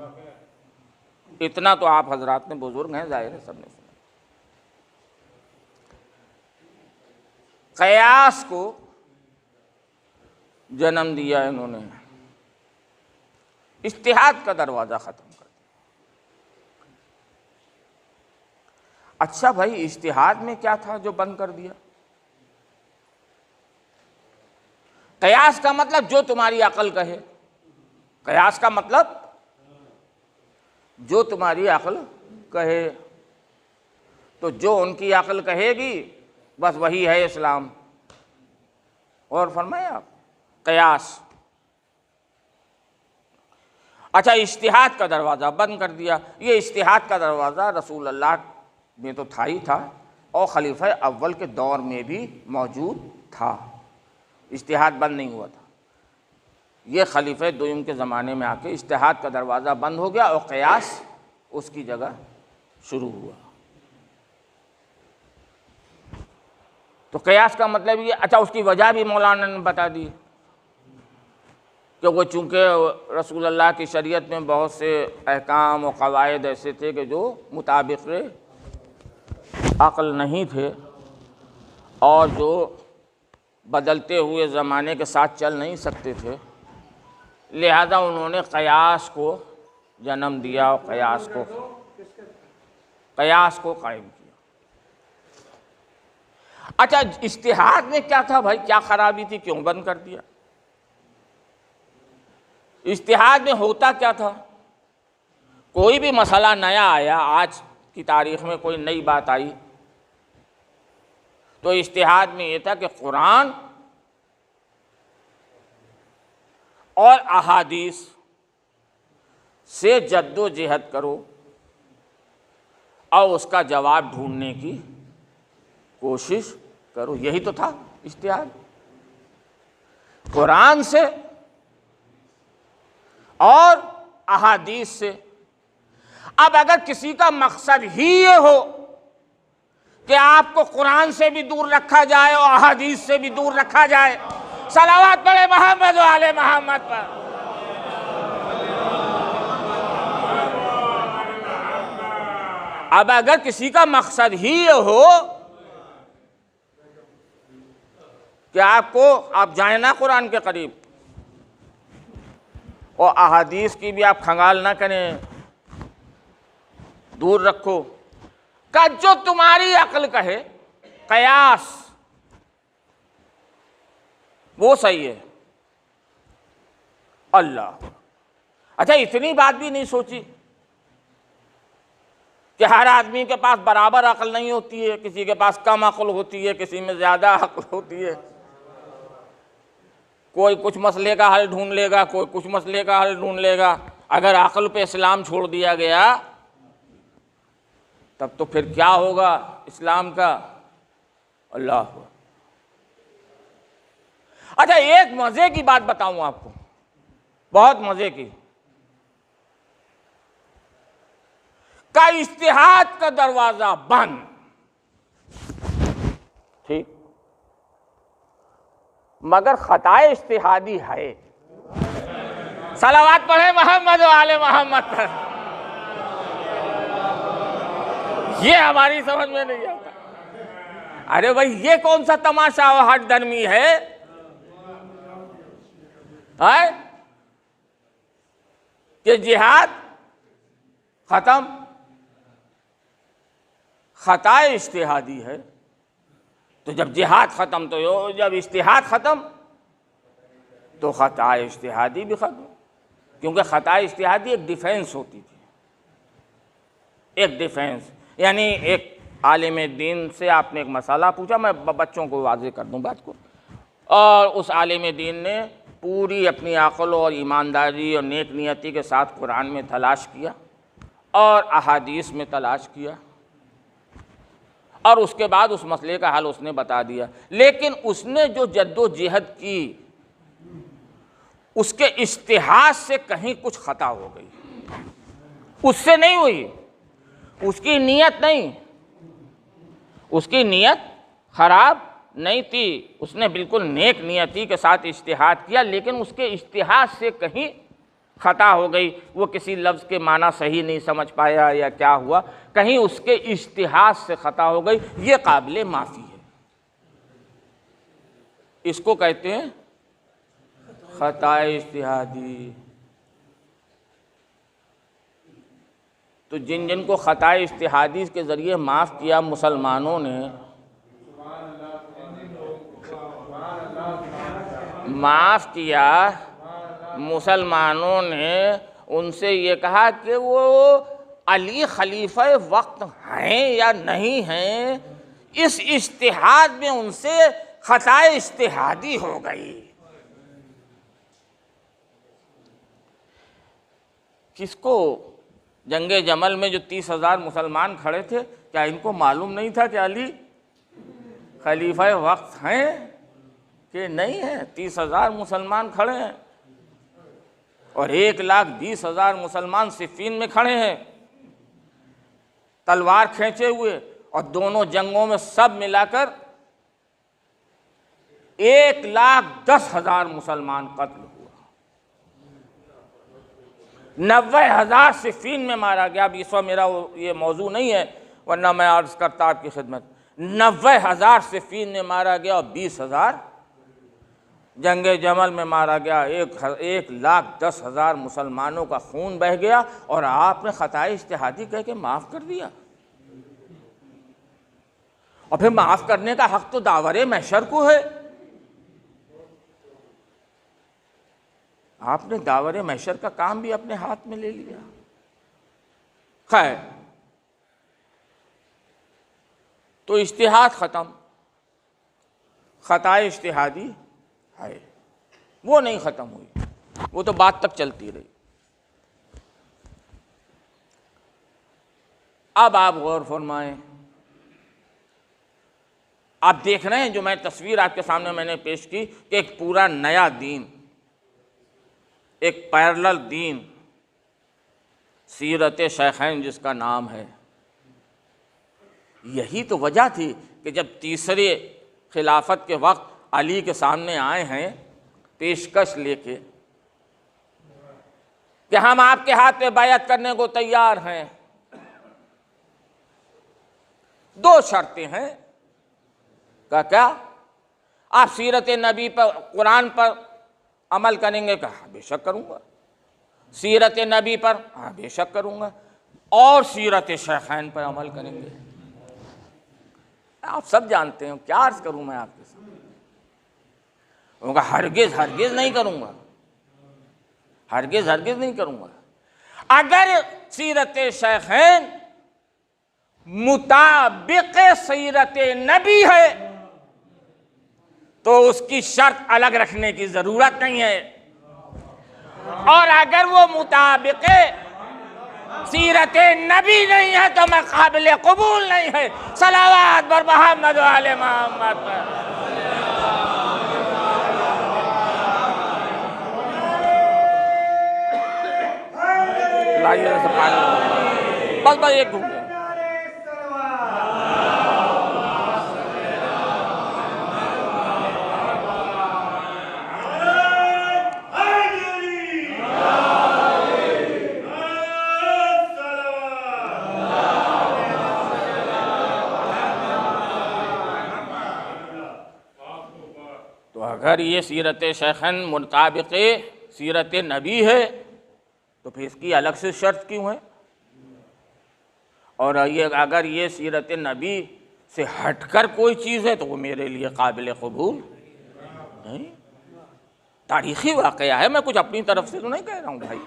اتنا تو آپ حضرات نے، بزرگ ہیں ظاہر ہے، سب نے سنا۔ قیاس کو جنم دیا انہوں نے، اجتہاد کا دروازہ ختم کر دیا۔ اچھا بھائی، اجتہاد میں کیا تھا جو بند کر دیا؟ قیاس کا مطلب جو تمہاری عقل کہے، قیاس کا مطلب جو تمہاری عقل کہے، تو جو ان کی عقل کہے گی بس وہی ہے اسلام۔ اور فرمائے آپ، قیاس۔ اچھا، اجتہاد کا دروازہ بند کر دیا۔ یہ اجتہاد کا دروازہ رسول اللہ میں تو تھا ہی تھا، اور خلیفہ اول کے دور میں بھی موجود تھا، اجتہاد بند نہیں ہوا تھا۔ یہ خلیفہ دوم کے زمانے میں آ کے اجتہاد کا دروازہ بند ہو گیا اور قیاس اس کی جگہ شروع ہوا۔ تو قیاس کا مطلب یہ، اچھا اس کی وجہ بھی مولانا نے بتا دی کہ وہ چونکہ رسول اللہ کی شریعت میں بہت سے احکام و قواعد ایسے تھے کہ جو مطابق عقل نہیں تھے اور جو بدلتے ہوئے زمانے کے ساتھ چل نہیں سکتے تھے، لہذا انہوں نے قیاس کو جنم دیا اور قیاس کو قائم کیا۔ اچھا، اجتہاد میں کیا تھا بھائی، کیا خرابی تھی، کیوں بند کر دیا؟ اجتہاد میں ہوتا کیا تھا؟ کوئی بھی مسئلہ نیا آیا، آج کی تاریخ میں کوئی نئی بات آئی تو اجتہاد میں یہ تھا کہ قرآن اور احادیث سے جد و جہد کرو اور اس کا جواب ڈھونڈنے کی کوشش کرو. یہی تو تھا اجتہاد، قرآن سے اور احادیث سے. اب اگر کسی کا مقصد ہی یہ ہو کہ آپ کو قرآن سے بھی دور رکھا جائے اور احادیث سے بھی دور رکھا جائے، صلوات پڑھے محمد و آل محمد پر. اب اگر کسی کا مقصد ہی یہ ہو کہ آپ جائیں نا قرآن کے قریب اور احادیث کی بھی آپ کھنگال نہ کریں، دور رکھو، کہ جو تمہاری عقل کہے قیاس وہ صحیح ہے. اللہ، اچھا اتنی بات بھی نہیں سوچی کہ ہر آدمی کے پاس برابر عقل نہیں ہوتی ہے، کسی کے پاس کم عقل ہوتی ہے، کسی میں زیادہ عقل ہوتی ہے. کوئی کچھ مسئلے کا حل ڈھونڈ لے گا، کوئی کچھ مسئلے کا حل ڈھونڈ لے گا. اگر عقل پہ اسلام چھوڑ دیا گیا تب تو پھر کیا ہوگا اسلام کا؟ اللہ. اچھا ایک مزے کی بات بتاؤں آپ کو، بہت مزے کی. کا اجتہاد کا دروازہ بند، ٹھیک، مگر خطا اجتہادی ہے. صلوات پڑھیں محمد و آل محمد پر. یہ ہماری سمجھ میں نہیں آتا. ارے بھائی یہ کون سا تماشا و ہٹ درمی ہے کہ جہاد ختم، خطا اجتہادی ہے. تو جب جہاد ختم تو جب اجتہاد ختم تو خطا اجتہادی بھی ختم. کیونکہ خطا اجتہادی ایک ڈیفینس ہوتی تھی، ایک ڈیفینس. یعنی ایک عالم دین سے آپ نے ایک مسئلہ پوچھا، میں بچوں کو واضح کر دوں بات کو، اور اس عالم دین نے پوری اپنی عقل اور ایمانداری اور نیک نیتی کے ساتھ قرآن میں تلاش کیا اور احادیث میں تلاش کیا، اور اس کے بعد اس مسئلے کا حل اس نے بتا دیا. لیکن اس نے جو جد و جہد کی اس کے اجتہاد سے کہیں کچھ خطا ہو گئی. اس سے نہیں ہوئی، اس کی نیت نہیں، اس کی نیت خراب نہیں تھی، اس نے بالکل نیک نیتی کے ساتھ اجتہاد کیا، لیکن اس کے اجتہاد سے کہیں خطا ہو گئی. وہ کسی لفظ کے معنی صحیح نہیں سمجھ پایا یا کیا ہوا، کہیں اس کے اجتہاد سے خطا ہو گئی. یہ قابل معافی ہے. اس کو کہتے ہیں خطا اجتہادی. تو جن جن کو خطا اجتہادی کے ذریعے معاف کیا مسلمانوں نے، معاف کیا مسلمانوں نے، ان سے یہ کہا کہ وہ علی خلیفہ وقت ہیں یا نہیں ہیں، اس اجتہاد میں ان سے خطا اجتہادی ہو گئی. کس کو؟ جنگ جمل میں جو 30,000 مسلمان کھڑے تھے، کیا ان کو معلوم نہیں تھا کہ علی خلیفہ وقت ہیں کہ نہیں ہیں؟ 30,000 مسلمان کھڑے ہیں اور 1,20,000 مسلمان صفین میں کھڑے ہیں تلوار کھینچے ہوئے، اور دونوں جنگوں میں سب ملا کر 1,10,000 مسلمان قتل ہوئے. 90,000 صفین میں مارا گیا. اب اس وقت میرا یہ موضوع نہیں ہے، ورنہ میں عرض کرتا آپ کی خدمت. 90,000 صفین میں مارا گیا اور 20,000 جنگ جمل میں مارا گیا. 1,10,000 مسلمانوں کا خون بہہ گیا اور آپ نے خطا اجتہادی کہہ کے معاف کر دیا. اور پھر معاف کرنے کا حق تو داور محشر کو ہے. آپ نے داور محشر کا کام بھی اپنے ہاتھ میں لے لیا۔ خیر، تو اجتہاد ختم، خطائے اجتہادی ہے وہ نہیں ختم ہوئی، وہ تو بات تک چلتی رہی۔ اب آپ غور فرمائیں، آپ دیکھ رہے ہیں جو میں تصویر آپ کے سامنے میں نے پیش کی کہ ایک پورا نیا دین، ایک پیرلل دین، سیرت شیخین جس کا نام ہے۔ یہی تو وجہ تھی کہ جب تیسرے خلافت کے وقت علی کے سامنے آئے ہیں پیشکش لے کے کہ ہم آپ کے ہاتھ پہ بیعت کرنے کو تیار ہیں، دو شرطیں ہیں۔ کیا آپ سیرت نبی پر، قرآن پر عمل کریں گے؟ کہا بے شک کروں گا۔ سیرت نبی پر؟ ہاں بے شک کروں گا۔ اور سیرت شیخین پر عمل کریں گے؟ آپ سب جانتے ہیں، کیا عرض کروں میں آپ کے سامنے؟ انہوں نے کہا ہرگز ہرگز نہیں کروں گا، ہرگز ہرگز نہیں کروں گا۔ اگر سیرت شیخین مطابق سیرت نبی ہے تو اس کی شرط الگ رکھنے کی ضرورت نہیں ہے، اور اگر وہ مطابق سیرت نبی نہیں ہے تو میں قابل قبول نہیں ہے۔ صلوات بر محمد و آل محمد پر۔ لائیے سے پانی، بس بس ایک گھومے۔ تو اگر یہ سیرت شیخین مطابق سیرت نبی ہے تو پھر اس کی الگ سے شرط کیوں ہے؟ اور اگر یہ سیرت نبی سے ہٹ کر کوئی چیز ہے تو وہ میرے لیے قابل قبول نہیں۔ تاریخی واقعہ ہے، میں کچھ اپنی طرف سے تو نہیں کہہ رہا ہوں بھائی،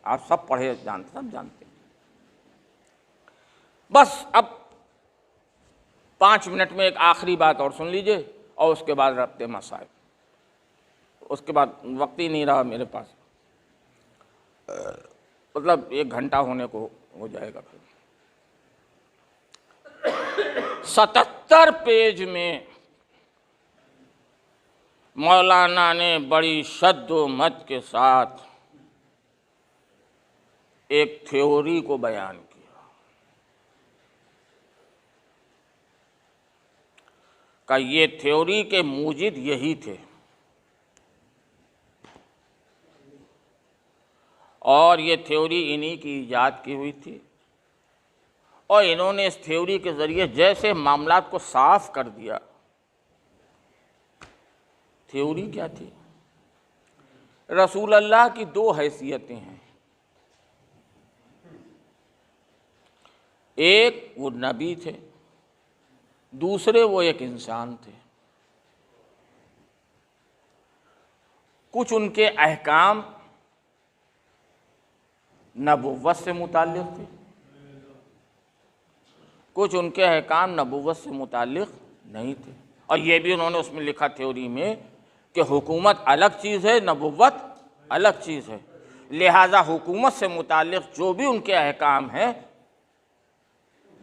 آپ سب پڑھے جانتے، سب جانتے ہیں۔ بس اب 5 منٹ میں ایک آخری بات اور سن لیجئے اور اس کے بعد ربط مسائل، اس کے بعد وقت ہی نہیں رہا میرے پاس، مطلب 1 گھنٹہ ہونے کو ہو جائے گا۔ پھر 77 پیج میں مولانا نے بڑی شد و مد کے ساتھ ایک تھیوری کو بیان کیا کہ یہ تھیوری کے موجد یہی تھے، اور یہ تھیوری انہی کی ایجاد کی ہوئی تھی، اور انہوں نے اس تھیوری کے ذریعے جیسے معاملات کو صاف کر دیا۔ تھیوری کیا تھی؟ رسول اللہ کی 2 حیثیتیں ہیں، ایک وہ نبی تھے، دوسرے وہ ایک انسان تھے۔ کچھ ان کے احکام نبوت سے متعلق تھے، کچھ ان کے احکام نبوت سے متعلق نہیں تھے، اور یہ بھی انہوں نے اس میں لکھا تھیوری میں کہ حکومت الگ چیز ہے، نبوت الگ چیز ہے، لہذا حکومت سے متعلق جو بھی ان کے احکام ہیں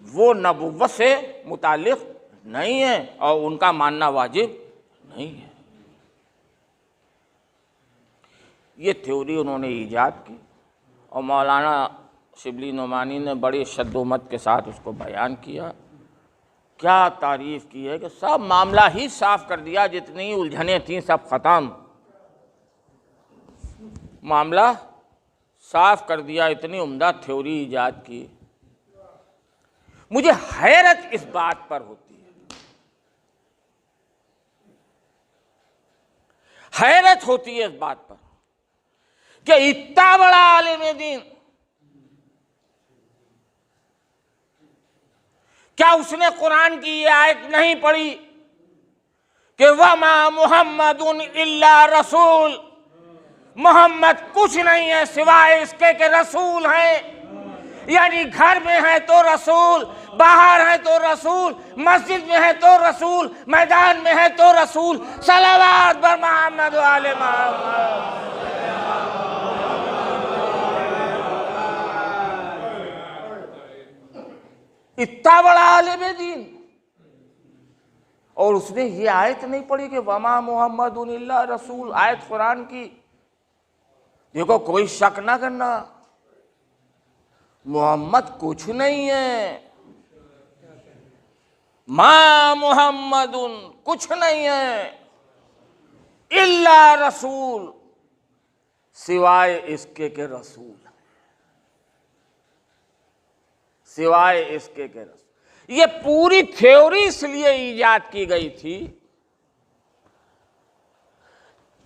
وہ نبوت سے متعلق نہیں ہے اور ان کا ماننا واجب نہیں ہے۔ یہ تھیوری انہوں نے ایجاد کی اور مولانا شبلی نعمانی نے بڑی شد و مد کے ساتھ اس کو بیان کیا۔ کیا تعریف کی ہے کہ سب معاملہ ہی صاف کر دیا، جتنی الجھنیں تھیں سب ختم، معاملہ صاف کر دیا، اتنی عمدہ تھیوری ایجاد کی۔ مجھے حیرت اس بات پر ہوتی ہے، حیرت ہوتی ہے اس بات پر کہ اتنا بڑا عالم دین، کیا اس نے قرآن کی یہ آیت نہیں پڑھی کہ وَمَا مُحَمَّدٌ إِلَّا رَسُولٌ محمد کچھ نہیں ہے سوائے اس کے کہ رسول ہیں، یعنی گھر میں ہے تو رسول، باہر ہے تو رسول، مسجد میں ہے تو رسول، میدان میں ہے تو رسول۔ صلوات بر محمد و آل محمد۔ اتنا بڑا عالم دین، اور اس نے یہ آیت نہیں پڑھی کہ وما محمد الا رسول، آیت قرآن کی۔ دیکھو کوئی شک نہ کرنا، محمد کچھ نہیں ہے، ما محمد کچھ نہیں ہے، الا رسول سوائے اس کے کہ رسول، سوائے اس کے کہ رسول۔ یہ پوری تھیوری اس لیے ایجاد کی گئی تھی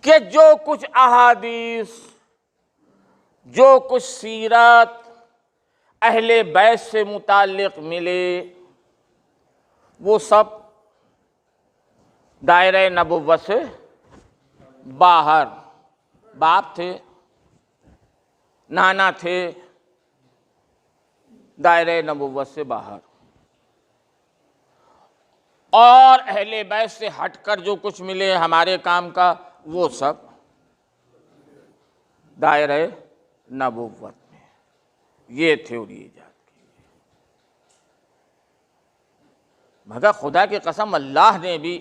کہ جو کچھ احادیث، جو کچھ سیرت اہل بیت سے متعلق ملے، وہ سب دائرہ نبوت سے باہر، باپ تھے، نانا تھے، دائرہ نبوت سے باہر، اور اہل بیت سے ہٹ کر جو کچھ ملے ہمارے کام کا، وہ سب دائرہ نبوت میں۔ یہ تھیوری ایجاد کی، مگر خدا کی قسم اللہ نے بھی،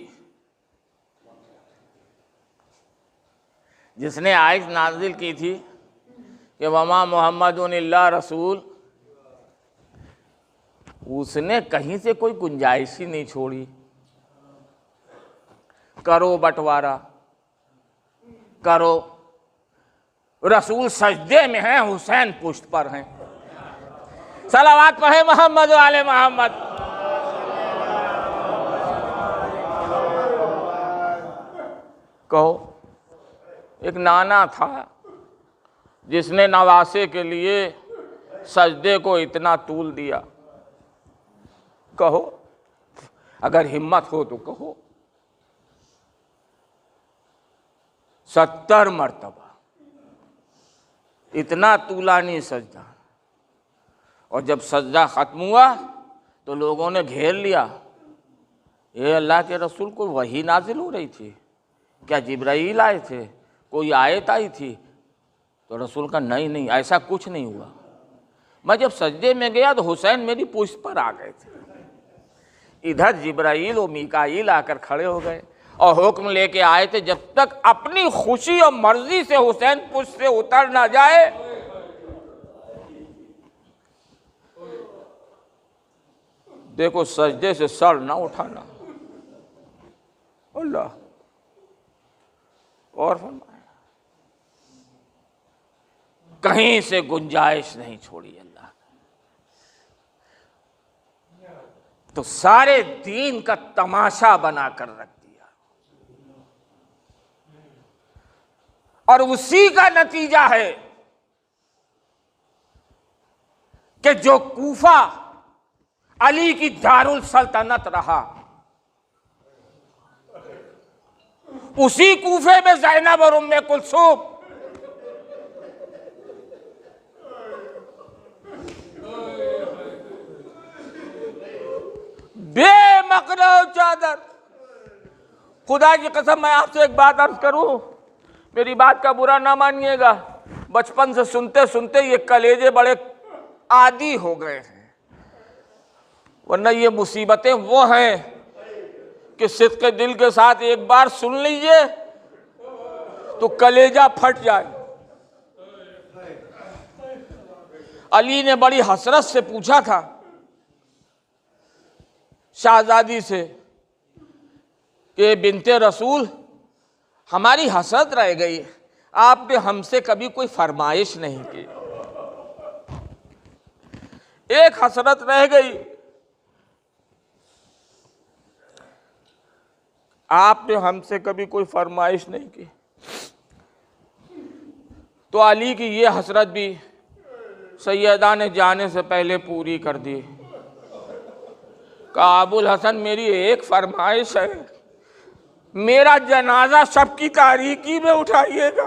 جس نے آیت نازل کی تھی کہ وما محمد الا رسول، اس نے کہیں سے کوئی گنجائش ہی نہیں چھوڑی، کرو بٹوارا کرو، رسول سجدے میں ہیں، حسین پشت پر ہیں۔ صلوات پڑھے محمد و آل محمد۔ کہو ایک نانا تھا جس نے نواسے کے لیے سجدے کو اتنا طول دیا، کہو اگر ہمت ہو تو کہو 70 مرتبہ، اتنا طولانی سجدہ۔ اور جب سجدہ ختم ہوا تو لوگوں نے گھیر لیا، اے اللہ کے رسول کو وحی نازل ہو رہی تھی کیا؟ جبرائیل آئے تھے؟ کوئی آیت آئی تھی؟ تو رسول کا نہیں ایسا کچھ نہیں ہوا، میں جب سجدے میں گیا تو حسین میری پشت پر آ گئے تھے۔ ادھر جبرائیل و میکائیل آ کر کھڑے ہو گئے اور حکم لے کے آئے تھے جب تک اپنی خوشی اور مرضی سے حسین پشت سے اتر نہ جائے، دیکھو سجدے سے سر نہ اٹھانا۔ اللہ اور فرمایا کہیں سے گنجائش نہیں چھوڑی اللہ نے، تو سارے دین کا تماشا بنا کر رکھ دیا، اور اسی کا نتیجہ ہے کہ جو کوفہ علی کی دارالسلطنت رہا، اسی کوفے میں زینب اور ام کلثوم بے مقرع چادر۔ خدا کی قسم میں آپ سے ایک بات عرض کروں، میری بات کا برا نہ مانیے گا، بچپن سے سنتے سنتے یہ کلیجے بڑے عادی ہو گئے ہیں، ورنہ یہ مصیبتیں وہ ہیں کہ صدق دل کے ساتھ ایک بار سن لیجئے تو کلیجہ پھٹ جائے۔ علی نے بڑی حسرت سے پوچھا تھا شہزادی سے کہ بنت رسول ہماری حسرت رہ گئی، آپ نے ہم سے کبھی کوئی فرمائش نہیں کی، ایک حسرت رہ گئی، آپ نے ہم سے کبھی کوئی فرمائش نہیں کی۔ تو علی کی یہ حسرت بھی سیدہ نے جانے سے پہلے پوری کر دی، کہا ابو الحسن میری ایک فرمائش ہے، میرا جنازہ شب کی تاریکی میں اٹھائیے گا۔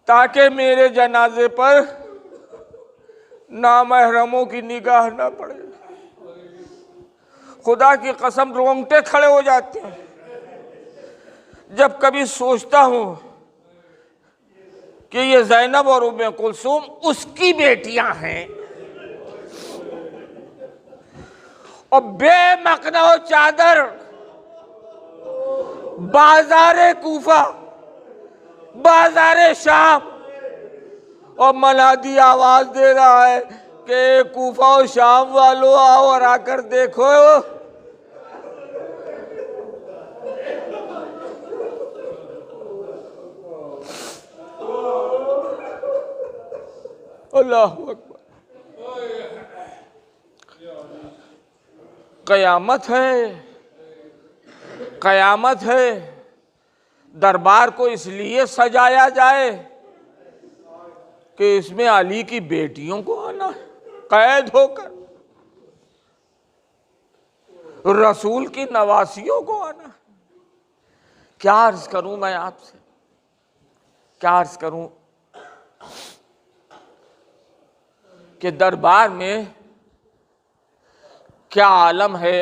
تاکہ میرے جنازے پر نامحرموں کی نگاہ نہ پڑے۔ خدا کی قسم رونگٹے کھڑے ہو جاتے ہیں جب کبھی سوچتا ہوں کہ یہ زینب اور ام کلثوم اس کی بیٹیاں ہیں، اور بے مقنع و چادر بازار کوفہ، بازار شام، اور منادی آواز دے رہا ہے کہ کوفہ و شام والو آؤ اور آ کر دیکھو۔ اللہ اکبر، قیامت ہے، قیامت ہے۔ دربار کو اس لیے سجایا جائے کہ اس میں علی کی بیٹیوں کو آنا ہے قید ہو کر، رسول کی نواسیوں کو آنا ہے۔ کیا عرض کروں میں آپ سے، کیا عرض کروں کہ دربار میں کیا عالم ہے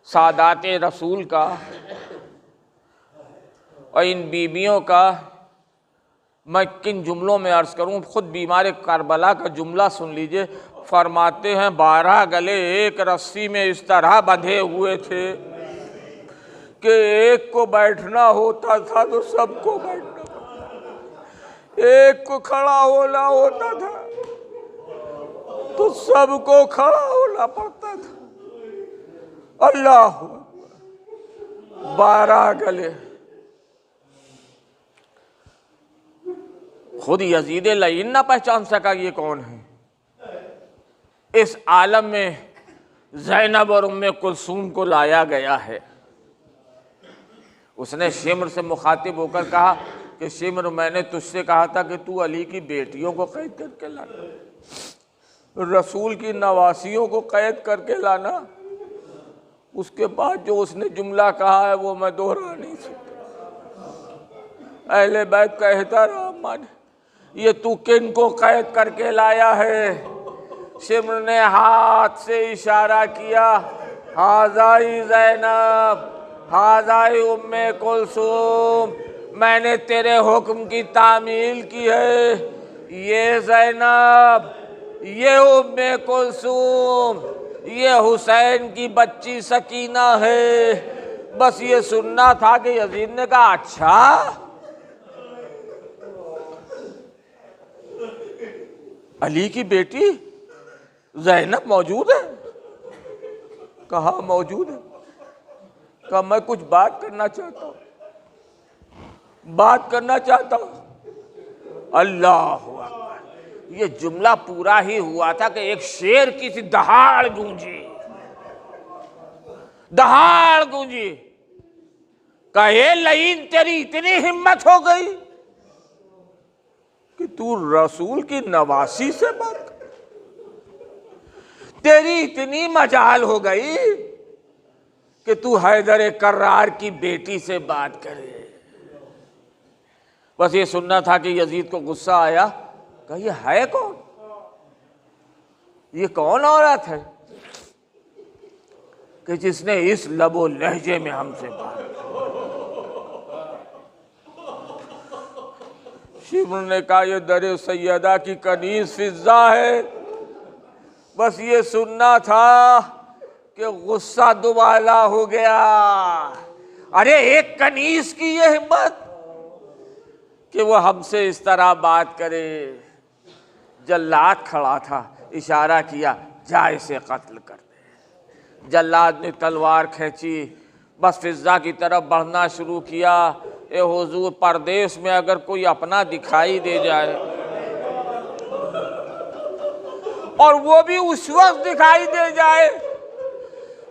سادات رسول کا اور ان بیویوں کا۔ میں کن جملوں میں عرض کروں، خود بیمار کربلا کا جملہ سن لیجئے۔ فرماتے ہیں 12 گلے ایک رسی میں اس طرح بندھے ہوئے تھے کہ ایک کو بیٹھنا ہوتا تھا تو سب کو بیٹھنا ہوتا، ایک کو کھڑا ہونا ہوتا تھا تو سب کو کھڑا ہونا پڑتا تھا۔ اللہ 12 گلے۔ خود یزید لعین نہ پہچان سکا یہ کون ہے۔ اس عالم میں زینب اور ام کلثوم کو لایا گیا ہے۔ اس نے شمر سے مخاطب ہو کر کہا کہ شمر، میں نے تجھ سے کہا تھا کہ تو علی کی بیٹیوں کو قید کر کے لانا، رسول کی نواسیوں کو قید کر کے لانا۔ اس کے بعد جو اس نے جملہ کہا ہے وہ میں دوہرا نہیں سکتا۔ اہل بیت کا احترام مانے، یہ تو کن کو قید کر کے لایا ہے؟ شمر نے ہاتھ سے اشارہ کیا، ہاذائی زینب، ہاذائی ام کلثوم، میں نے تیرے حکم کی تعمیل کی ہے۔ یہ زینب، یہ ام کلثوم، یہ حسین کی بچی سکینہ ہے۔ بس یہ سننا تھا کہ یزید نے کہا اچھا، علی کی بیٹی زینب موجود ہے؟ کہا موجود ہے۔ کہا میں کچھ بات کرنا چاہتا ہوں، بات کرنا چاہتا ہوں۔ اللہ اکبر، یہ جملہ پورا ہی ہوا تھا کہ ایک شیر کی سی دہاڑ گونجی، دہاڑ گونجی۔ کہے لعین تیری اتنی ہمت ہو گئی کہ تو رسول کی نواسی سے بات کر، تیری اتنی مجال ہو گئی کہ تو حیدر کرار کی بیٹی سے بات کرے۔ بس یہ سننا تھا کہ یزید کو غصہ آیا، کہ یہ ہے کون، یہ کون عورت ہے کہ جس نے اس لب و لہجے میں ہم سے بات کی۔ شمر نے کہا یہ در سیدہ کی کنیز فضہ ہے۔ بس یہ سننا تھا کہ غصہ دوبالا ہو گیا۔ ارے ایک کنیز کی یہ ہمت کہ وہ ہم سے اس طرح بات کرے۔ جلاد کھڑا تھا، اشارہ کیا جا اسے قتل کر دے۔ جلاد نے تلوار کھینچی، بس فضہ کی طرف بڑھنا شروع کیا۔ اے حضور، پردیس میں اگر کوئی اپنا دکھائی دے جائے، اور وہ بھی اس وقت دکھائی دے جائے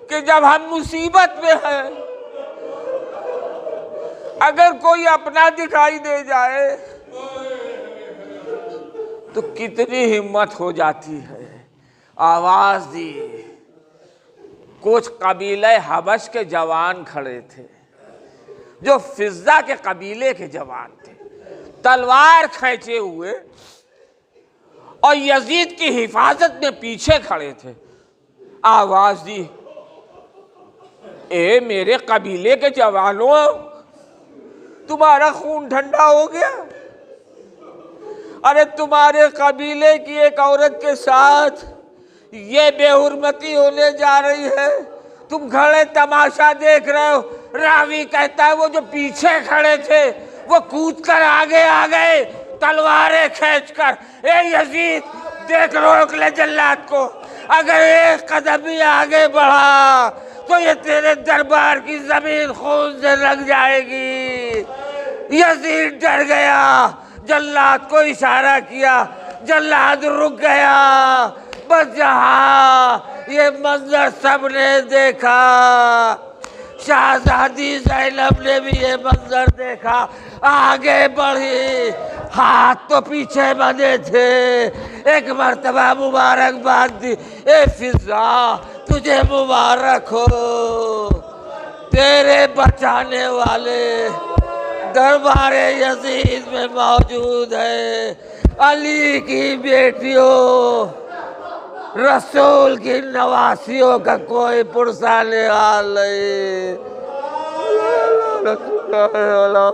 کہ جب ہم مصیبت میں ہیں، اگر کوئی اپنا دکھائی دے جائے تو کتنی ہمت ہو جاتی ہے۔ آواز دی، کچھ قبیلہ حبش کے جوان کھڑے تھے جو فضہ کے قبیلے کے جوان تھے۔ تلوار کھینچے ہوئے اور یزید کی حفاظت میں پیچھے کھڑے تھے، آواز دی، اے میرے قبیلے کے جوانوں، تمہارا خون ٹھنڈا ہو گیا؟ ارے تمہارے قبیلے کی ایک عورت کے ساتھ یہ بے حرمتی ہونے جا رہی ہے، تم کھڑے تماشا دیکھ رہے ہو۔ راوی کہتا ہے وہ جو پیچھے کھڑے تھے وہ کود کر آگے آ گئے تلواریں کھینچ کر، اے یزید دیکھ روک لے جلاد کو، اگر ایک قدم بھی آگے بڑھا تو یہ تیرے دربار کی زمین خون سے لگ جائے گی۔ یزید ڈر گیا، جلاد کو اشارہ کیا، جلاد رک گیا۔ بس جہاں یہ منظر سب نے دیکھا، شہزادی زینب نے بھی یہ منظر دیکھا، آگے بڑھی، ہاتھ تو پیچھے بندھے تھے، ایک مرتبہ مبارکباد دی، اے فضا تجھے مبارک ہو، تیرے بچانے والے دربار یزید میں موجود ہے، علی کی بیٹیوں، رسول کی نواسیوں کا کوئی پرسان حال نہیں۔ اللہ